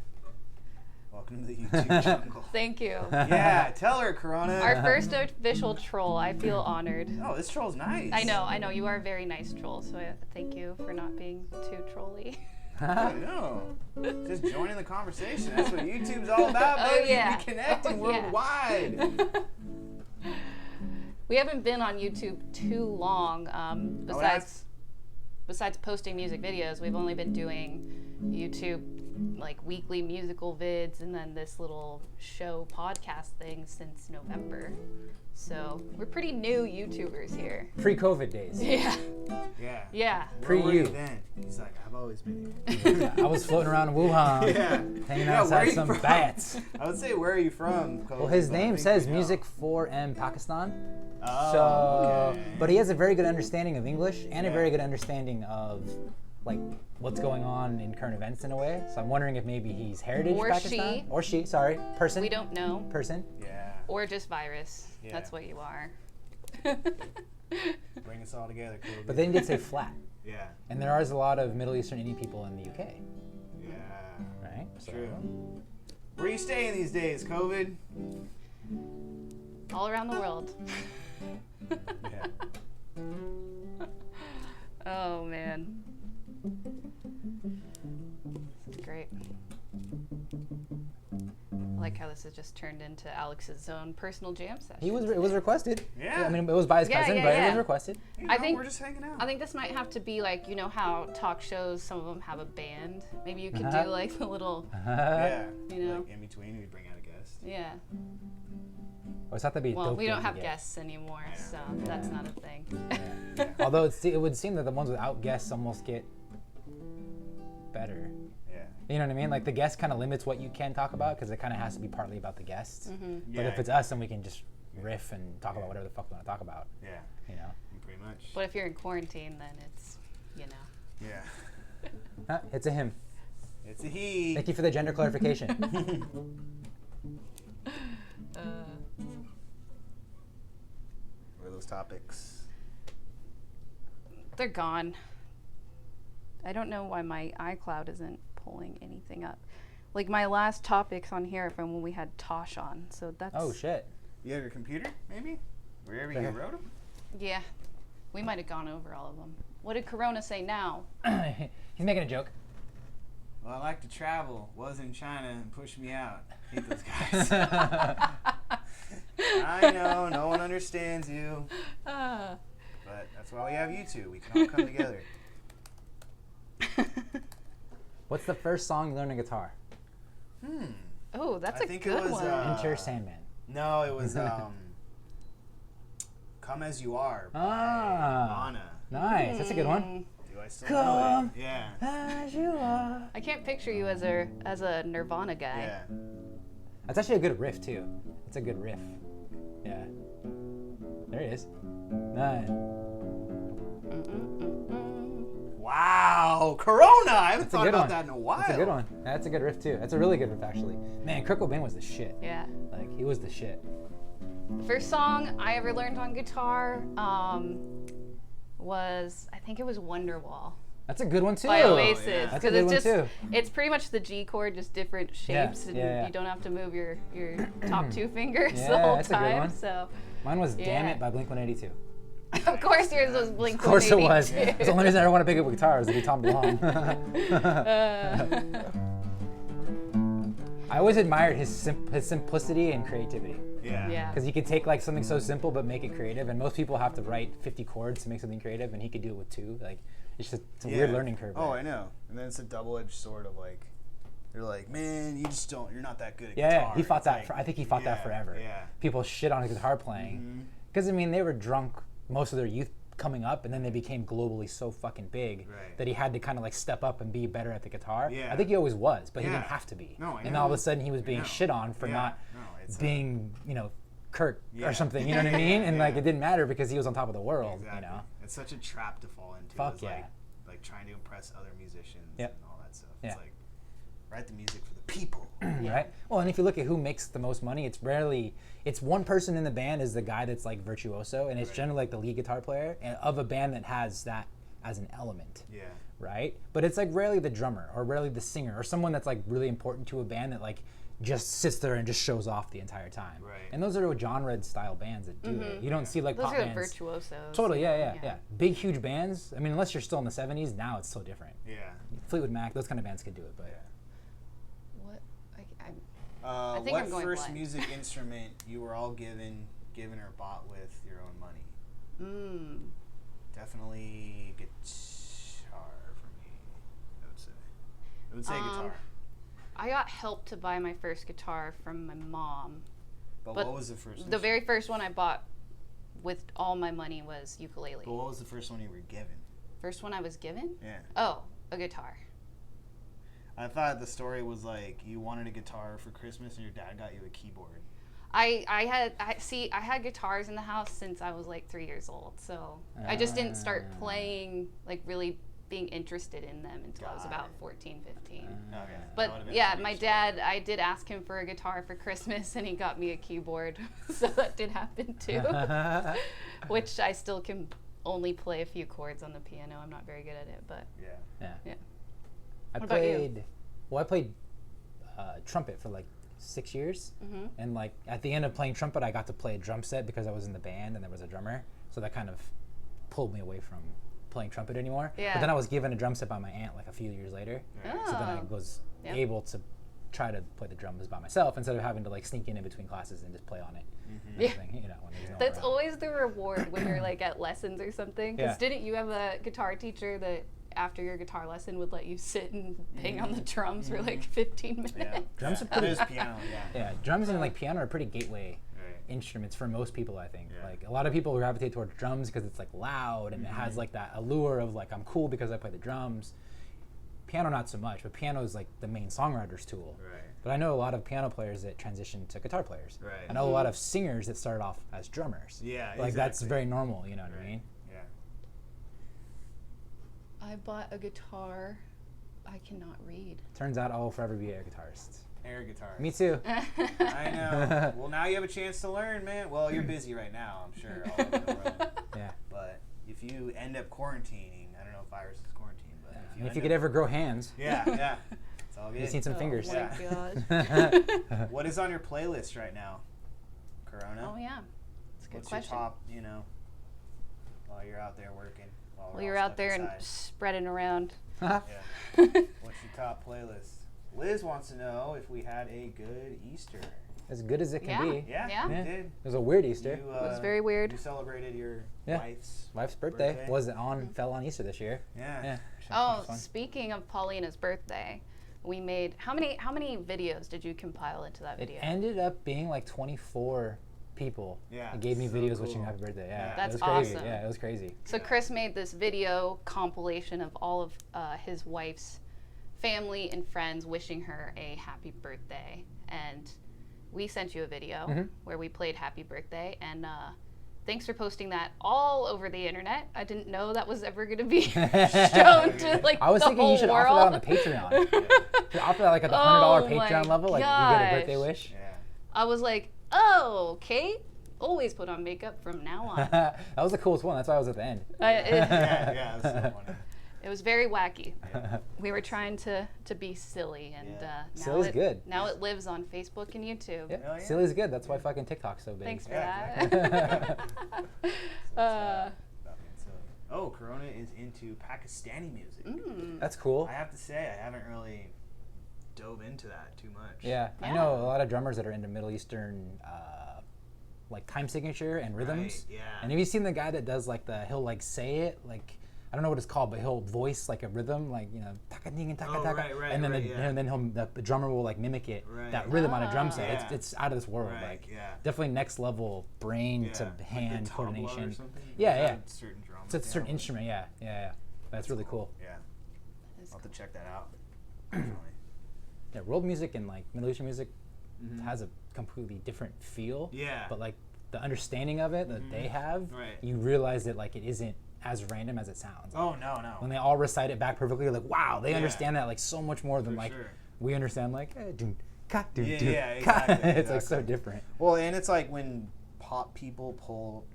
Welcome to the YouTube jungle. Thank you. Yeah, tell her, Corona. Our first official troll. I feel honored. Oh, this troll's nice. I know. You are a very nice troll, so thank you for not being too trolly. I know. Just joining the conversation. That's what YouTube's all about, baby. Oh, yeah. We connecting Oh, yeah. worldwide. We haven't been on YouTube too long. Besides posting music videos, we've only been doing YouTube like weekly musical vids and then this little show podcast thing since November. So we're pretty new YouTubers here. Pre-COVID days. Yeah. Yeah. Yeah. Where were you Pre-you. then? He's like, I've always been here. I was floating around Wuhan, hanging Yeah, where are outside you some from? bats. I would say, where are you from? Well, his But I name think says we know. Music for M Pakistan. Oh, So, okay. but he has a very good understanding of English and a Yeah. very good understanding of like what's going on in current events in a way. So I'm wondering if maybe he's heritage Or Pakistan she. or she. Sorry, person. We don't know. Person. Yeah. Or just virus. Yeah. That's what you are. Bring us all together, cool. But then he did say flat, Yeah. and there are a lot of Middle Eastern Indian people in the UK, Yeah. right? So- True. Where are you staying these days, COVID? All around the world. Yeah. Oh man. This is great. I like how this has just turned into Alex's own personal jam session. It was requested. Yeah. I mean, it was by his Yeah, cousin, yeah, but it yeah. was requested. You I know, think- we're just hanging out. I think this might have to be like, you know how talk shows, some of them have a band. Maybe you could Uh-huh. do like the little, Yeah. You know. Like in between, we bring out a guest. yeah. I thought that'd be a Well, dope we thing don't to have get. guests anymore, Yeah. so that's not a thing. Yeah. Although it would seem that the ones without guests almost get better. Yeah. You know what I mean? Like the guest kind of limits what you can talk about because it kind of has to be partly about the guests. But if it's us, then we can just riff and talk about whatever the fuck we want to talk about. Yeah. You know? Pretty much. But if you're in quarantine, then it's, Yeah. It's a him. It's a he. Thank you for the gender clarification. What are those topics? they're gone. I don't know why my iCloud isn't pulling anything up. Like my last topics on here are from when we had Tosh on, so that's. Oh shit. You have your computer, maybe? Wherever you wrote them? Yeah, we might have gone over all of them. What did Corona say now? He's making a joke. Well, I like to travel. Was in China and pushed me out. Hate those guys. I know, no one understands you. But that's why we have you two. We can all come together. What's the first song you learned on guitar? Oh, that's I a think it good was, one. Enter Sandman. No, it was Come As You Are by Ah. Anna. Nice. That's a good one. Do I still Come know it? Yeah. as you are. I can't picture you as a Nirvana guy. Yeah. That's actually a good riff too. It's a good riff. Yeah. There it is. Nice. Wow, Corona! I haven't That's a thought good about one. that in a while. That's a good one. That's a good riff too. That's a really good riff actually. Man, Kurt Cobain was the shit. Yeah. Like he was the shit. The first song I ever learned on guitar was, I think it was Wonderwall That's a good one too. by Oasis. yeah. That's a Because good it's one just, too. it's pretty much the G chord, just different shapes, and yeah. you don't have to move your top two fingers the Yeah, whole that's a good time. one. So, Mine was Damn Yeah. It by Blink-182. of course yours was Blink Of course it was. 182. It's the only reason I want to pick up a guitar is to be Tom DeLonge. I always admired his simplicity and creativity. Yeah. Yeah. Because he could take like something so simple but make it creative, and most people have to write 50 chords to make something creative, and he could do it with 2. Like, it's just it's a weird learning curve. Oh, there. I know. And then it's a double-edged sword of like, they're like, man, you're not that good at Yeah, guitar. he fought It's that. like, I think he fought that yeah, forever. Yeah. People shit on his guitar playing because I mean they were drunk most of their youth coming up, and then they became globally so fucking big Right. that he had to kind of like step up and be better at the guitar. Yeah. I think he always was, but he Yeah. didn't have to be. No, I and know. all of a sudden he was being know. shit on for Yeah. not No, it's being, Kurt Yeah. or something. You know what I mean? And like Yeah. it didn't matter because he was on top of the world. Exactly. You know. It's such a trap to fall into. Fuck is yeah. Like trying to impress other musicians Yep. and all that stuff. Yeah. It's like, write the music for the people. Right? Well, and if you look at who makes the most money, it's one person in the band is the guy that's like virtuoso, and it's generally like the lead guitar player of a band that has that as an element, Yeah. right? But it's like rarely the drummer or rarely the singer or someone that's like really important to a band that like just sits there and just shows off the entire time. Right. And those are genre style bands that do it. You don't see like Those pop are the bands. virtuosos. Totally, yeah. Big, huge bands. I mean, unless you're still in the 70s, now it's so different. Yeah. Fleetwood Mac, those kind of bands could do it, but What? I I think what I'm going first blind. music instrument you were all given or bought with your own money? Definitely guitar for me, I would say. I would say guitar. I got help to buy my first guitar from my mom. But but what was the first The instrument? very first one I bought with all my money was ukulele. But what was the first one you were given? First one I was given? Yeah. Oh, a guitar. I thought the story was like you wanted a guitar for Christmas and your dad got you a keyboard. I had guitars in the house since I was like 3 years old, so I just didn't start playing, like really being interested in them until I was Got about it. 14, 15. Okay. That But would've been yeah, funny my shit. dad, I did ask him for a guitar for Christmas and he got me a keyboard. So that did happen too, which I still can only play a few chords on the piano. I'm not very good at it, but Yeah. yeah. I What about you? played trumpet for like 6 years, and like at the end of playing trumpet, I got to play a drum set because I was in the band and there was a drummer, so that kind of pulled me away from playing trumpet anymore. Yeah. But then I was given a drum set by my aunt like a few years later, so then I Oh. was Yep. able to try to play the drums by myself instead of having to like sneak in between classes and just play on it. Yeah. Thing, when there's no one That's around. always the reward when you're like at lessons or something. Because Yeah. didn't you have a guitar teacher that after your guitar lesson would let you sit and bang on the drums for like 15 minutes? Yeah. Drums are It pretty. is piano, yeah. Yeah, drums and like piano are pretty gateway instruments for most people, I think. Yeah. Like a lot of people gravitate towards drums because it's like loud and it has like that allure of like I'm cool because I play the drums. Piano not so much, but piano is like the main songwriter's tool. Right. But I know a lot of piano players that transition to guitar players. Right. I know a lot of singers that started off as drummers. Yeah, like that's exactly. very normal, you know what I mean? Yeah. I bought a guitar. I cannot read. Turns out I'll forever be a guitarist. Air guitar. Me too. I know. Well, now you have a chance to learn, man. Well, you're busy right now, I'm sure. All over the world. Yeah. But if you end up quarantining, I don't know if virus is quarantine, but If you could ever grow hands, yeah. It's all good. you've seen some fingers. Oh my Yeah. gosh. What is on your playlist right now? Corona? Oh yeah. It's a good What's question. your top, while you're out there working? While Well, we're you're all out there stuck and inside? spreading around. Yeah. What's your top playlist? Liz wants to know if we had a good Easter. As good as it can Yeah. be. Yeah, Yeah. we Yeah. did. It was a weird Easter. You, It was very weird. You celebrated your Yeah. wife's birthday fell on Easter this year. Yeah. Yeah. Oh, Fun. speaking of Paulina's birthday, we made how many videos did you compile into that It video? ended up being like 24 people. Yeah, That gave me so videos cool. wishing happy birthday. Yeah. Yeah. That's it was crazy. awesome. Yeah, it was crazy. So Yeah. Chris made this video compilation of all of his wife's family and friends wishing her a happy birthday, and we sent you a video where we played happy birthday, and thanks for posting that all over the internet. I didn't know that was ever going to be shown to like I was the thinking whole you should world. offer that on the Patreon. You offer that like at the $100 Oh my Patreon level, like you get a birthday gosh. wish. Yeah. I was like, oh, Kate, always put on makeup from now on. That was the coolest one. That's why I was at the end. Yeah, that's so funny. It was very wacky. We were trying to be silly, and Yeah. now Silly's good. Now it lives on Facebook and YouTube. Yep. Hell yeah. Silly's good. That's why fucking TikTok's so big. Thanks for Yeah, that. About being silly. Oh, Corona is into Pakistani music. That's cool. I have to say, I haven't really dove into that too much. Yeah, I Yeah. know a lot of drummers that are into Middle Eastern, like time signature and rhythms. Right, yeah. And have you seen the guy that does like he'll like say it like I don't know what it's called, but he'll voice like a rhythm, like taka ding and taka Oh, taka, right, and then right, yeah. and then the drummer will like mimic it Right. that rhythm on a drum Ah. set. Yeah. It's out of this world. Right, Like yeah. definitely next level brain Yeah. to Like the hand tabla coordination. or something? Yeah, Is yeah. that a certain drum? It's a certain instrument. Yeah. That's really cool. Yeah. That's I'll have to check that out. Yeah, world music and like Middle Eastern music has a completely different feel. Mm-hmm. Yeah. But like the understanding of it that they have, Right. you realize that like it isn't as random as it sounds. Oh, no. When they all recite it back perfectly, you're like, wow, they Yeah. understand that like so much more than For like sure. we understand like doom, ka, doom, Yeah, doom, yeah, ka. exactly, It's like so exactly. different. Well, and it's like when pop people pull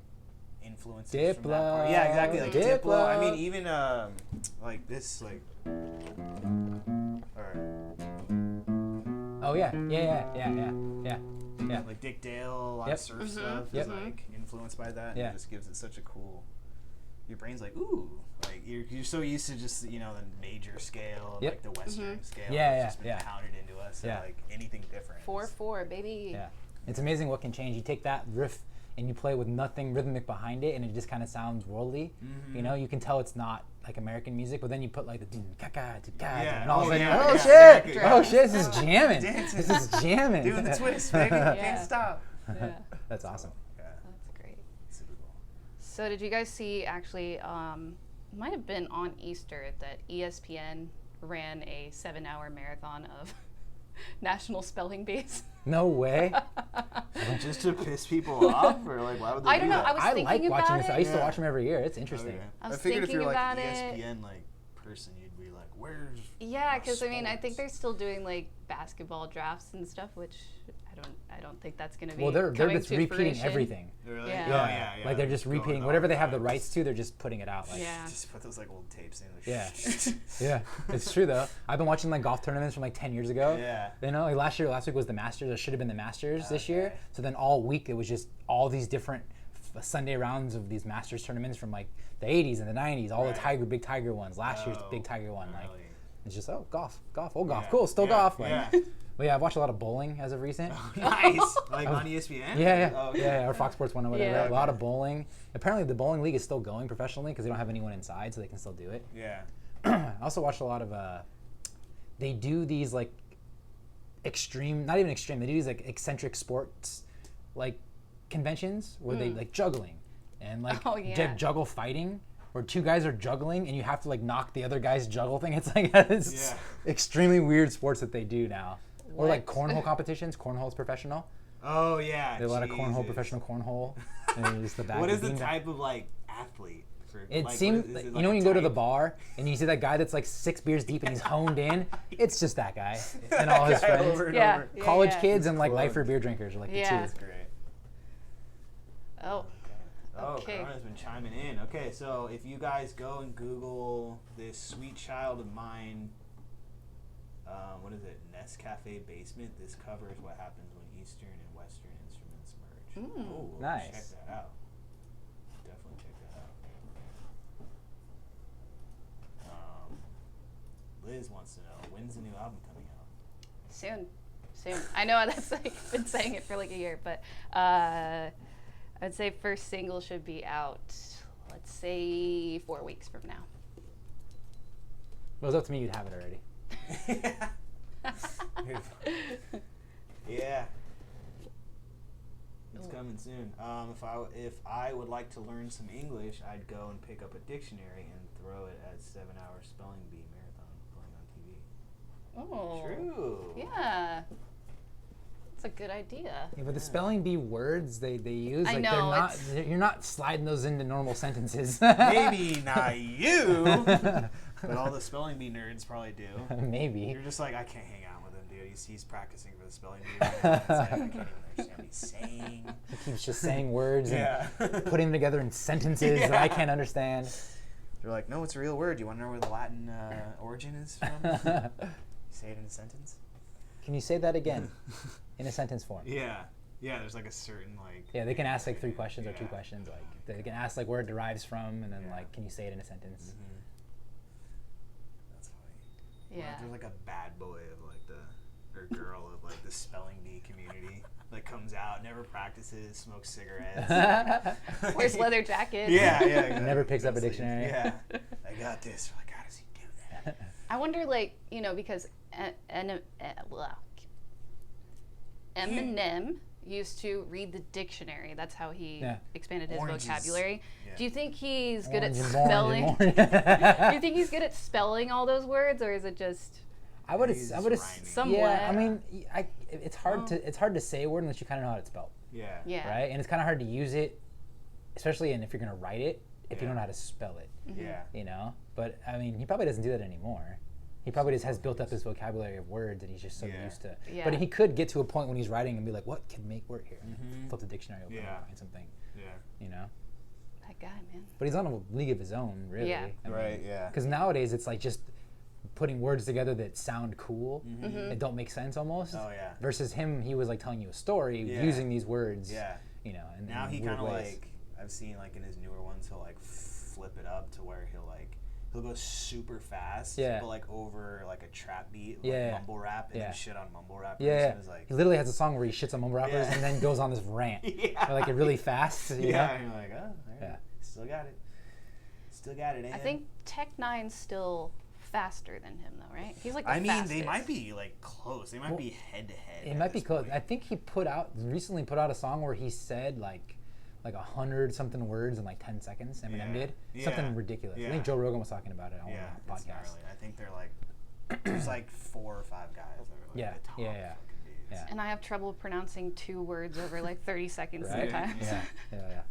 influences from that Diplo. part. Yeah, exactly. Like Diplo. I Diplo. mean, even like this, like. Or, Oh yeah. like Dick Dale, a lot Yep. of surf stuff Yep. is like influenced by that. And Yeah. it just gives it such a cool. Your brain's like, ooh, like you're so used to just the major scale, and Yep. like the Western scale. Yeah, that's just been yeah. pounded into us. Yeah. And, like anything different. 4/4, baby. Yeah. It's amazing what can change. You take that riff and you play with nothing rhythmic behind it, and it just kind of sounds worldly. Mm-hmm. You know, you can tell it's not like American music, but then you put like the Yeah. and all of a sudden, yeah, oh yeah, shit, exactly. oh shit, this is jamming. Dancing. This is jamming. Doing the twist, baby. Yeah. Can't stop. Yeah. That's awesome. Yeah. That's great. Super cool. So did you guys see actually, it might have been on Easter that ESPN ran a 7-hour marathon of National Spelling Bees? No way. Just to piss people off, or like why would they I do don't know. that? I was I thinking like watching about this. it. I used to Yeah. watch them every year. It's interesting. Okay. I was figured if you're thinking like about it. ESPN person, you'd be like, where's Yeah, because I mean, I think sports? they're still doing like basketball drafts and stuff, which I don't think that's going to be. Well, they're coming just to repeating fruition. everything. Really? Yeah. Oh, yeah. Like they're just Going repeating on, whatever they have the yeah. rights to. They're just putting it out. Like, Yeah. Just put those like old tapes in. Like, Yeah. Yeah, it's true though. I've been watching like golf tournaments from like 10 years ago. Yeah. You know, like last week was the Masters. It should have been the Masters this year. Okay. So then all week it was just all these different Sunday rounds of these Masters tournaments from like the 80s and the 90s. All Right. the big Tiger ones. Last year's Oh, big Tiger one. Like really? it's just golf, golf, golf. Yeah. Cool, still Yeah. golf. Like, Yeah. But yeah, I've watched a lot of bowling as of recent. Nice. Like on ESPN? Yeah, Oh, okay. yeah, or Fox Sports 1 or whatever. Yeah. A lot of bowling. Apparently, the bowling league is still going professionally because they don't have anyone inside, so they can still do it. Yeah. I also watched a lot of. They do these like extreme, not even extreme. They do these like eccentric sports, like conventions where they like juggling and like yeah. juggle fighting, where two guys are juggling and you have to like knock the other guy's juggle thing. It's like it's extremely weird sports that they do now. Or like cornhole competitions. Cornhole's professional. Oh yeah. There's a lot of cornhole, professional cornhole. And it's the back What is the being type of like athlete? It like, seems, like you know, when you go to the bar and you see that guy that's like 6 beers deep and he's honed in, it's just that guy and all his friends. Over and Yeah. over. College yeah. kids and like lifer beer drinkers are like the two. That's great. Oh. Oh, Okay. Corona's been chiming in. Okay, so if you guys go and Google this sweet child of mine, what is it? Nescafe Basement. This covers what happens when Eastern and Western instruments merge. Oh, we'll Nice. check that out. Definitely check that out. Liz wants to know, when's the new album coming out? Soon. I know that's like been saying it for like a year, but I'd say first single should be out, let's say 4 weeks from now. If it was up to me, you'd have it already. Yeah. It's coming soon. If I would like to learn some English, I'd go and pick up a dictionary and throw it at 7-hour spelling bee marathon playing on TV. Oh. True. Yeah. That's a good idea. Yeah, but the spelling bee words they use, I like know, you're not sliding those into normal sentences. Maybe not you, but all the spelling bee nerds probably do. Maybe. You're just like, I can't hang out with him, dude. He's practicing for the spelling bee. Right now. It's like, I can't even understand what he's saying. He keeps just saying words Yeah. and putting them together in sentences that I can't understand. They're like, no, it's a real word. You want to know where the Latin origin is from? Say it in a sentence. Can you say that again in a sentence form? Yeah. There's like a certain like. Yeah, they can ask like 3 questions or 2 questions. Like they can ask like where it derives from, and then like, can you say it in a sentence? Mm-hmm. That's funny. Yeah. There's like a bad boy of like or girl of like the spelling bee community. Like comes out, never practices, smokes cigarettes. Wears leather jackets. Yeah. Exactly. Never picks up a dictionary. Yeah. I got this. We're like, how does he do that? I wonder, like, you know, because Eminem used to read the dictionary. That's how he expanded his Oranges. vocabulary. Yeah. Do you think he's good at Orange and spelling? orange and orange. Do you think he's good at spelling all those words, or is it just I would He's have. rhyming. somewhat? Yeah, I mean, it's hard to say a word unless you kind of know how it's spelled, Yeah. Yeah. right? And it's kind of hard to use it, especially if you're gonna write it, if you Yeah. don't know how to spell it, Yeah. you know. But I mean, he probably doesn't do that anymore. He probably just has built up this vocabulary of words that he's just so used to. Yeah. But he could get to a point when he's writing and be like, "What can make work here?" Mhm. Flip the dictionary open Yeah. and find something, Yeah. you know. That guy, man. But he's on a league of his own, really. Yeah. Right. Yeah. Because nowadays it's like just putting words together that sound cool, Mm-hmm. that don't make sense almost. Oh yeah. Versus him, he was like telling you a story Yeah. using these words. Yeah. You know, and Now in he weird kind of ways. like, I've seen like in his newer ones, he'll like flip it up to where he'll go super fast, Yeah. but like over like a trap beat, like Yeah. mumble rap, and Yeah. then shit on mumble rappers. Yeah, And it's like, he literally has a song where he shits on mumble rappers Yeah. and then goes on this rant, yeah, like really fast. You yeah, know? and you're like, oh, all right. Yeah. Still got it. I think Tech Nine's still faster than him, though, right? He's like the I mean, fastest. they might be like close. They might be head to head. It might be close. I think he recently put out a song where he said like 100 something words in like 10 seconds. Eminem did something ridiculous. I think Joe Rogan was talking about it on Yeah, a it's podcast. gnarly. I think they're like, there's like 4 or 5 guys that are like Yeah, the top yeah. fucking dudes. Yeah. And I have trouble pronouncing 2 words over like 30 seconds Right? sometimes. Yeah.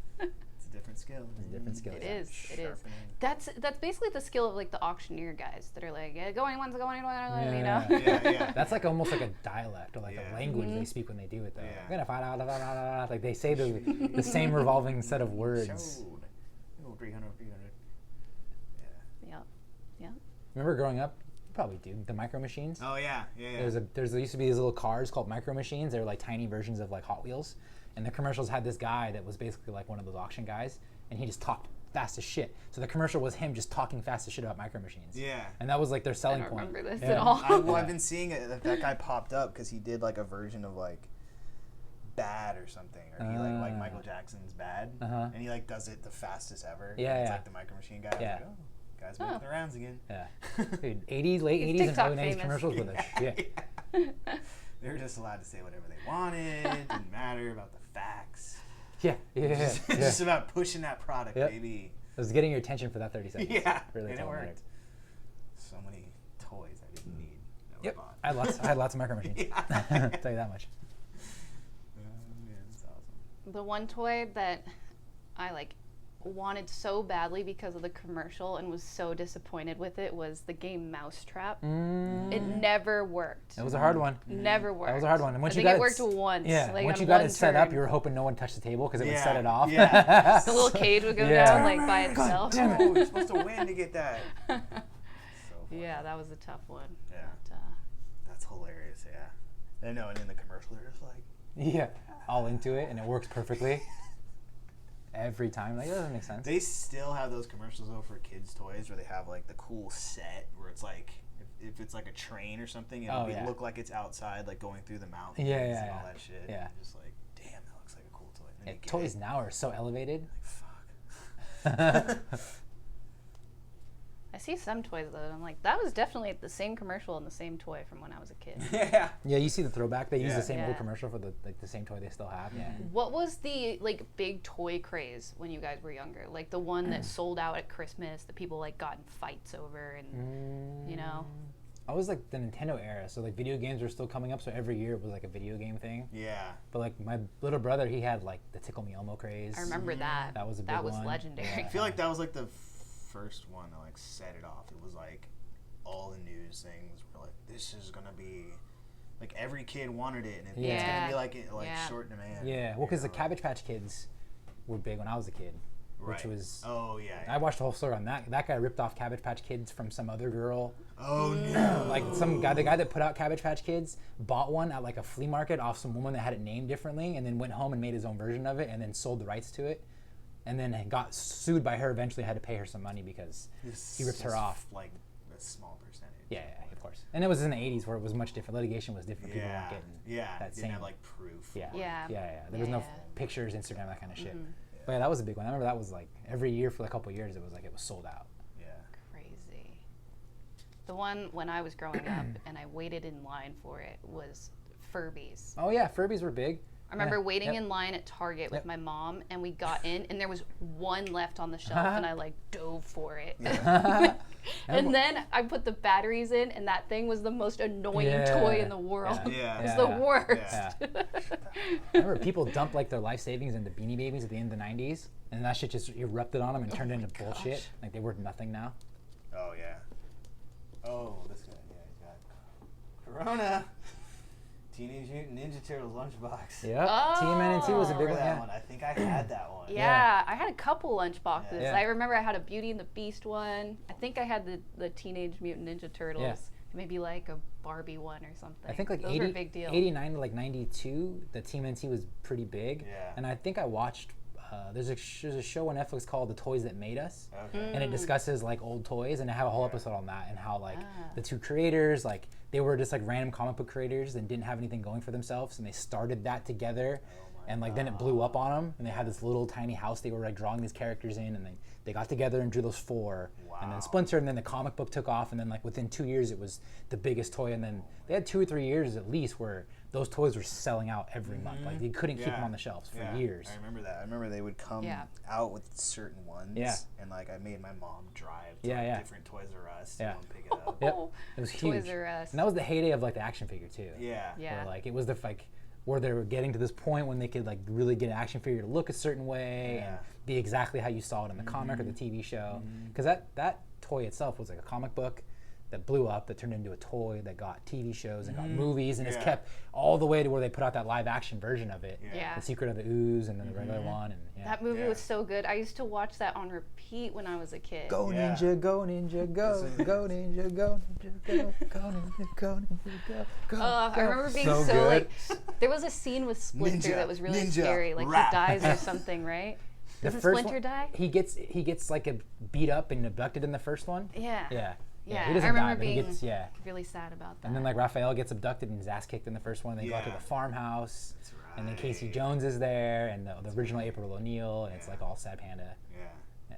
It's a different skill. It's a different skill. It is. It is. Sharpening. That's basically the skill of like the auctioneer guys that are like, yeah, going once, going, you know. Yeah. That's like almost like a dialect or like Yeah. a language they speak when they do it though. Yeah. I'm gonna find out, like they say the same revolving set of words. Showed. Oh, 300. Yeah. Yep. Remember growing up? You probably do. The micro machines. Oh yeah. There used to be these little cars called micro machines. They were like tiny versions of like Hot Wheels. And the commercials had this guy that was basically like one of those auction guys, and he just talked fast as shit. So the commercial was him just talking fast as shit about micro machines. Yeah. And that was like their I selling don't point. remember this Yeah. at all. I've been seeing it. That guy popped up because he did like a version of like Bad or something, or he like Michael Jackson's Bad, and he like does it the fastest ever. Yeah, It's yeah. like the micro machine guy. Yeah. I was like, oh, guys making the rounds again. Yeah. Dude, 80s, late He's 80s and TikTok early 90s famous. commercials with us. Yeah. They were just allowed to say whatever they wanted. Didn't matter about the facts. It's just about pushing that product, baby. It was getting your attention for that 30 seconds. Yeah, really, and it worked. So many toys I didn't need. Yep, I had lots of micro machines. I'll tell you that much. Yeah, that's awesome. The one toy that I wanted so badly because of the commercial and was so disappointed with it was the game Mousetrap. It never worked. It was a hard one. Never worked. That was a hard one. And once I think it worked once. Yeah, like once on you got one it set up, turn. you were hoping no one touched the table because it would set it off. Yeah. The little cage would go Yeah. down like by itself. Oh, you're supposed to win to get that. So funny. Yeah, that was a tough one. Yeah. But, That's hilarious, yeah. I know, and in the commercial, they're just like... Yeah, all into it, and it works perfectly. Every time. Like, it doesn't make sense. They still have those commercials, though, for kids' toys where they have, like, the cool set where it's like... If it's like a train or something, it'll look like it's outside, like going through the mountains and all that shit. Yeah. And just like, damn, that looks like a cool toy. And then you get Toys it, now are so elevated. like, fuck. I see some toys though, and I'm like, that was definitely the same commercial and the same toy from when I was a kid. Yeah. Yeah, you see the throwback. They use the same Yeah. old commercial for the same toy they still have. Yeah. What was the big toy craze when you guys were younger? Like the one that sold out at Christmas that people got in fights over, and you know. I was like the Nintendo era, so like video games were still coming up, so every year it was like a video game thing. Yeah. But like my little brother, he had like the Tickle Me Elmo craze. I remember that. That was a big That was one. legendary. Yeah. I feel like that was like the first one to like set it off. It was like all the news things were like, this is gonna be like every kid wanted it, and it's gonna be like short demand. Yeah, well, because the Cabbage Patch Kids were big when I was a kid. Which was I watched the whole story on that. That guy ripped off Cabbage Patch Kids from some other girl. Oh no! Like some guy, the guy that put out Cabbage Patch Kids bought one at like a flea market off some woman that had it named differently, and then went home and made his own version of it, and then sold the rights to it, and then got sued by her. Eventually, had to pay her some money because he ripped her off. Like a small percentage. Yeah, of course. And it was in the '80s where it was much different. Litigation was different. People weren't getting that didn't same have like proof. Yeah. Yeah. There was no pictures, Instagram, that kind of shit. But yeah, that was a big one. I remember that was like every year for a couple of years. It was sold out. Yeah. Crazy. The one when I was growing up and I waited in line for it was Furbies. Oh yeah, Furbies were big. I remember waiting in line at Target with my mom, and we got in, and there was one left on the shelf, and I dove for it. And then I put the batteries in, and that thing was the most annoying toy in the world. Yeah. It was the worst. Yeah. I remember people dumped like their life savings into Beanie Babies at the end of the '90s, and that shit just erupted on them and turned into bullshit. Like they were nothing now. Oh yeah. Oh, this guy. Yeah, he's got Corona. Teenage Mutant Ninja Turtles lunchbox. Yeah. Oh. TMNT was a big Remember one. that Yeah. one? I think I had that one. Yeah, I had a couple lunch boxes. Yeah. I remember I had a Beauty and the Beast one. I think I had the Teenage Mutant Ninja Turtles. Yeah. Maybe like a Barbie one or something. I think like those were a big deal. 89 to like 92, the TMNT was pretty big. Yeah. And I think I watched, there's a show on Netflix called The Toys That Made Us. Okay. And it discusses like old toys, and I have a whole episode on that and how like the two creators, like they were just like random comic book creators and didn't have anything going for themselves, and they started that together. And like then it blew up on them, and they had this little tiny house they were like drawing these characters in, and they got together and drew those four, and then splintered, and then the comic book took off, and then like within 2 years it was the biggest toy, and then they had 2 or 3 years at least where those toys were selling out every month. Like they couldn't keep them on the shelves for years. I remember that. I remember they would come out with certain ones. Yeah. And like I made my mom drive to different Toys R Us to Yeah. go and pick it up. Yep. It was huge. Toys R Us. And that was the heyday of like the action figure too. Yeah. Yeah. Where, like it was the like where they were getting to this point when they could like really get an action figure to look a certain way and be exactly how you saw it in the comic or the TV show. Because that toy itself was like a comic book that blew up, that turned into a toy, that got TV shows and got movies, and it's kept all the way to where they put out that live action version of it. Yeah. The Secret of the Ooze and then the regular one. And That movie was so good. I used to watch that on repeat when I was a kid. Go ninja, go ninja, go, go ninja, go ninja, go, go ninja, go ninja, go. I remember being so good. like, there was a scene with Splinter that was really scary. Like rap. he dies or something, right? Doesn't Splinter die? He gets like beat up and abducted in the first one. Yeah. Yeah. He I doesn't remember die, but he being gets really sad about that. And then like Raphael gets abducted and his ass kicked in the first one. And they go out to the farmhouse. That's right. And then Casey Jones is there, and the original April O'Neil, and it's like all sad panda. Yeah.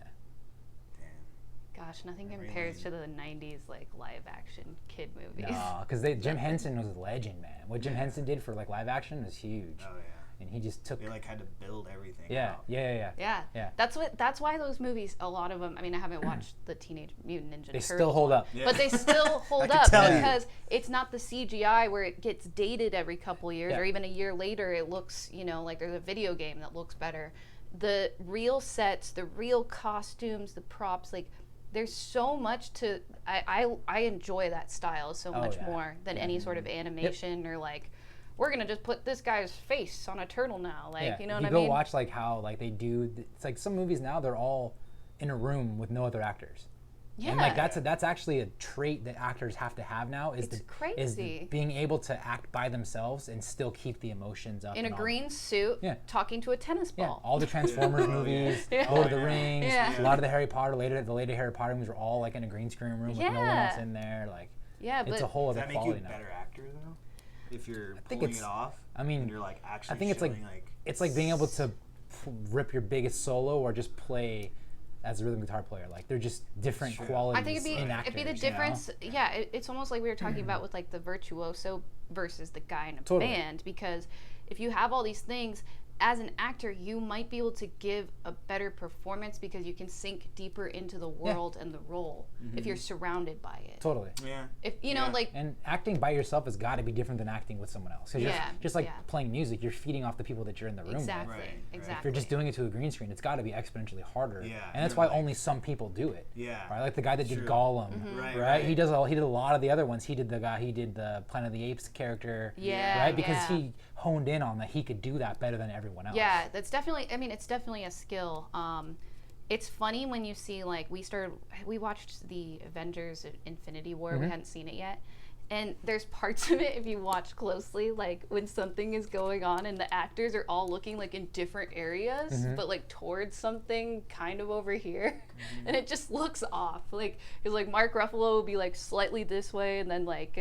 Damn. Gosh, nothing compares to the '90s like live action kid movies. No, because Jim Henson was a legend, man. What Jim Henson did for like live action was huge. Oh and he just took. They like had to build everything. Yeah, out. Yeah. That's why those movies, a lot of them. I mean, I haven't watched the Teenage Mutant Ninja Turtles. They still hold up. Yeah. But they still hold up because it's not the CGI where it gets dated every couple years or even a year later it looks, like there's a video game that looks better. The real sets, the real costumes, the props, like there's so much to I enjoy that style so much more than any sort of animation or like we're gonna just put this guy's face on a turtle now, like you know what I mean? You go watch like how like they do. It's like some movies now they're all in a room with no other actors. Yeah. And like that's actually a trait that actors have to have now is being able to act by themselves and still keep the emotions up. In a green suit, talking to a tennis ball. All the Transformers movies, Lord of the Rings, a lot of the Harry Potter the later Harry Potter movies were all like in a green screen room with no one else in there. Like it's a whole other quality now. Does that make you a better actor though? If you're pulling it off, and you're like actually I think it's like being able to rip your biggest solo or just play as a rhythm guitar player. Like they're just different qualities. I think it'd be the difference. Yeah, it's almost like we were talking about with like the virtuoso versus the guy in a band, because if you have all these things as an actor, you might be able to give a better performance because you can sink deeper into the world and the role if you're surrounded by it. Totally. Yeah. If you know, like, and acting by yourself has got to be different than acting with someone else. Just like playing music, you're feeding off the people that you're in the room with. Exactly. If you're just doing it to a green screen, it's got to be exponentially harder. Yeah. And that's why only some people do it. Yeah. Right? Like the guy that did Gollum. Right. He did a lot of the other ones. He did the Planet of the Apes character. Yeah. Right. Because he honed in on that he could do that better than everyone else. Yeah. That's definitely. I mean, it's definitely a skill. It's funny when you see like we watched the Avengers Infinity War. We hadn't seen it yet. And there's parts of it, if you watch closely, like when something is going on and the actors are all looking like in different areas, but like towards something kind of over here. And it just looks off. Like, because like Mark Ruffalo will be like slightly this way, and then like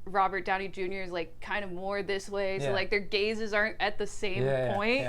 Robert Downey Jr. is like kind of more this way. So like their gazes aren't at the same point.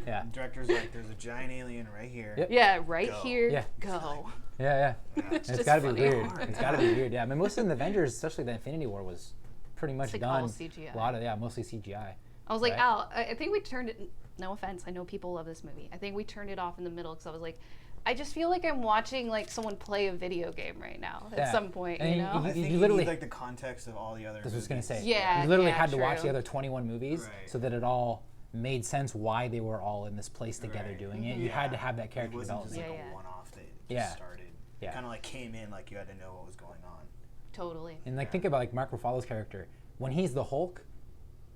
Yeah. The director's like, there's a giant alien right here. Yep. Yeah, right Go. here, go. Yeah. It's It's just got to be funny. weird. It's got to be weird. Yeah, I mean, most of the Avengers, especially the Infinity War, was pretty much It's like done. all CGI. A lot of mostly CGI. I was like, Right. Al, I think we turned it. No offense, I know people love this movie. I think we turned it off in the middle because I was like, I just feel like I'm watching like someone play a video game right now at some point. And you know, I think you literally need like the context of all the other. This was gonna say. Yeah, You literally yeah, had to watch true. the other 21 movies so that it all made sense why they were all in this place together Right. doing it. You had to have that character It wasn't development. just like a one-off that Yeah. just started. Yeah. Kind of like came in like you had to know what was going on. totally. And like think about like Mark Ruffalo's character when he's the Hulk.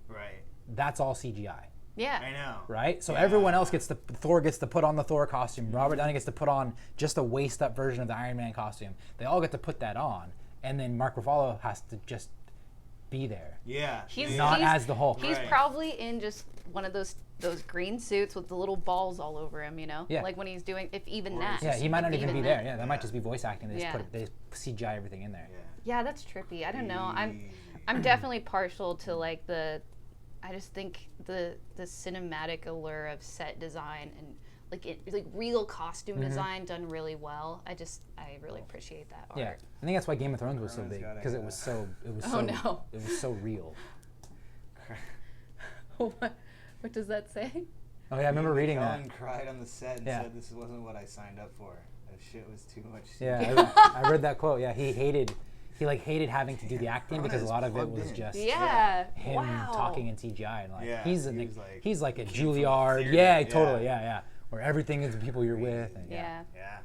Right. That's all CGI. Yeah. I know. Right? So everyone else Thor gets to put on the Thor costume. Robert Downey gets to put on just a waist up version of the Iron Man costume. They all get to put that on. And then Mark Ruffalo has to just be there. Yeah. He's Not as the Hulk. He's Right. probably in just one of those green suits with the little balls all over him, you know? Yeah. Like when he's doing, if even Or that. it's Yeah, he might if not even be that. there. Yeah, that might just be voice acting. They Yeah. just CGI everything in there. Yeah. Yeah, that's trippy. I don't know. I'm definitely partial to like I just think the cinematic allure of set design and like real costume design done really well. I really appreciate that art. Yeah, I think that's why Game of Thrones was so Everyone's big gotta because it have was that. so no. it was so real. What does that say? Oh yeah, I remember reading that. Kellen cried on the set and Yeah. said this wasn't what I signed up for. That shit was too much. Yeah, I read that quote. Yeah, he hated having to do the acting because a lot of it was plugged in. just Yeah. him Wow. talking in CGI and like Yeah, he's he like a came from Juilliard. theater. Yeah, Yeah. totally. Yeah. Where everything is the people you're with. And, Yeah. Yeah.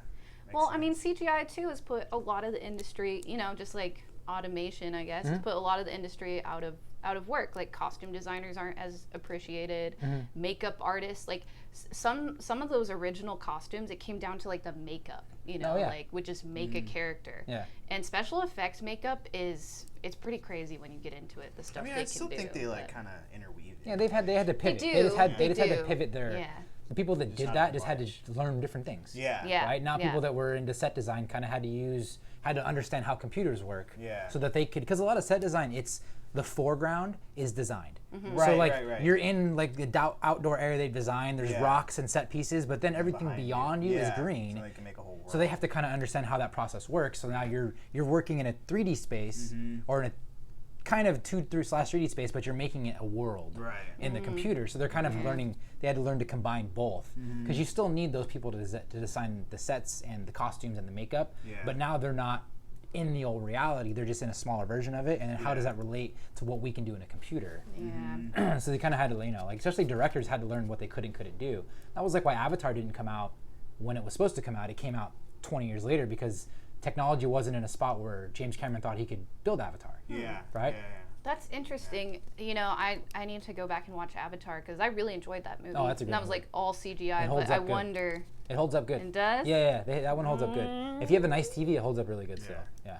Well, I mean, CGI too has put a lot of the industry, just like automation, I guess, has put a lot of the industry out of work. Like costume designers aren't as appreciated. Makeup artists, like some of those original costumes, it came down to like the makeup, like would just make a character. Yeah. And special effects makeup it's pretty crazy when you get into it. The stuff I mean, they I can still do. think they like but- kind of interweave it. Yeah, they had to pivot. do. They just had They to do. pivot their. Yeah. The people that did not that just required. had to learn different things. Yeah. Yeah. Right now, yeah. people that were into set design kind of had to understand how computers work. Yeah. So that they could, because a lot of set design, it's the foreground is designed. Right, So like right. you're in like the outdoor area they designed. There's Yeah. rocks and set pieces, but then everything Behind beyond you is Yeah, green. So they can make a whole world. So they have to kind of understand how that process works. So now you're working in a 3D space or in a kind of 2 through /3D space, but you're making it a world in the computer. So they're kind of learning. They had to learn to combine both because you still need those people to design the sets and the costumes and the makeup. Yeah. But now they're not in the old reality. They're just in a smaller version of it. And then how does that relate to what we can do in a computer? Yeah. So they kind of had to, like especially directors had to learn what they could and couldn't do. That was like why Avatar didn't come out when it was supposed to come out. It came out 20 years later because technology wasn't in a spot where James Cameron thought he could build Avatar. Yeah. Right? Yeah. That's interesting. You know, I need to go back and watch Avatar because I really enjoyed that movie. Oh, that's a good And that was movie. like all CGI, but I wonder. It holds up good. It does? Yeah. That one holds up good. If you have a nice TV, it holds up really good still. Yeah.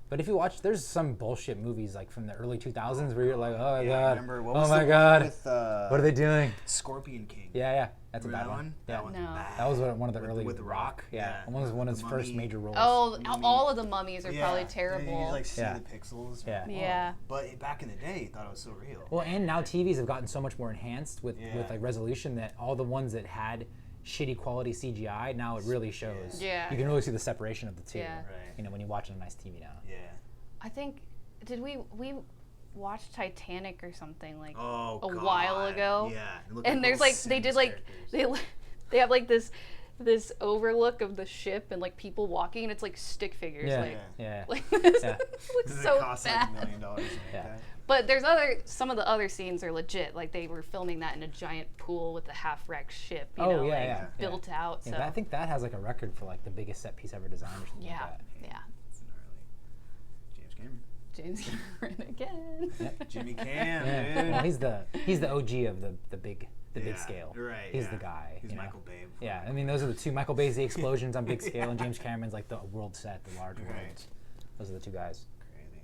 But if you watch, there's some bullshit movies like from the early 2000s where you're like, oh my god, remember, what was oh my the god, one with, what are they doing? Scorpion King. Yeah, that's Remember a bad one. That one's No. bad. That was one of the early with The Rock. Yeah, one of his first major roles. Oh, all of the mummies are probably terrible. You like see the pixels. Yeah. But back in the day, you thought it was so real. Well, and now TVs have gotten so much more enhanced with like resolution that all the ones that had shitty quality CGI, now it really shows. Yeah. You can really see the separation of the two. Yeah. Right. You know, when you watch a nice TV now. Yeah. I think, did we watch Titanic or something like a while ago? Yeah. And there's like they did like they have like this overlook of the ship and like people walking and it's like stick figures. Like this looks so cost bad. like $1 million to make that. But there's some of the other scenes are legit. Like they were filming that in a giant pool with a half-wrecked ship, you know, built out. So I think that has like a record for like the biggest set piece ever designed or something like that. Yeah. It's gnarly. James Cameron. James Cameron again. Yep. Jimmy Cam, dude. Well, he's the OG of the big scale. Right. He's the guy. He's you know? Michael Bay. Yeah, I mean those are the two. Michael Bay's the explosions on big scale, and James Cameron's like the world set, the large worlds. Those are the two guys. Crazy.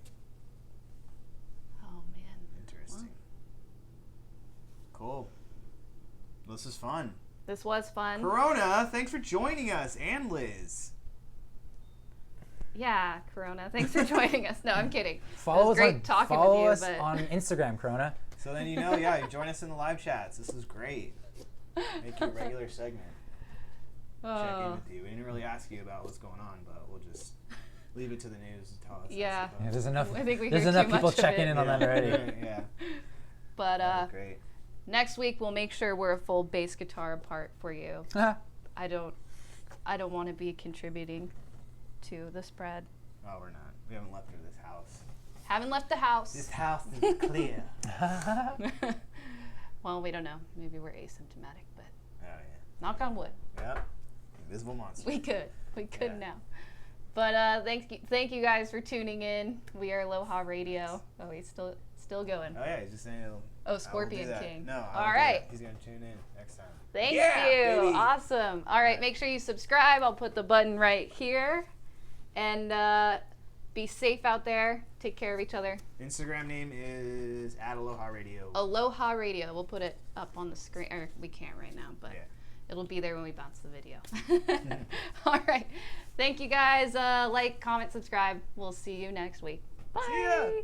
Oh man. Interesting. Cool. This is fun. This was fun. Corona, thanks for joining us, and Liz. Yeah, Corona. Thanks for joining us. No, I'm kidding. Follow us great talking follow with you, us but on Instagram, Corona. So then you know, you join us in the live chats. This is great. Make you a regular segment. Check in with you. We didn't really ask you about what's going on, but we'll just leave it to the news to tell us. Yeah. There's enough. I think we there's heard enough too people much of checking it. in on that already. Yeah. But Great. next week we'll make sure we're a full bass guitar part for you. I don't want to be contributing to the spread. Oh, we're not. We haven't left this house. Haven't left the house. This house is clear. Well, we don't know. Maybe we're asymptomatic, but Oh yeah. knock on wood. Yep. Invisible monster. We could now. But thank you guys for tuning in. We are Aloha Radio. Oh, he's still going. Oh yeah, he's just saying. Scorpion King. No. All right. He's gonna tune in next time. Thank you. Baby. Awesome. All right, make sure you subscribe. I'll put the button right here. And be safe out there. Take care of each other. Instagram name is @AlohaRadio. Aloha Radio. We'll put it up on the screen. Or we can't right now, but it'll be there when we bounce the video. All right. Thank you guys. Like, comment, subscribe. We'll see you next week. Bye. See ya.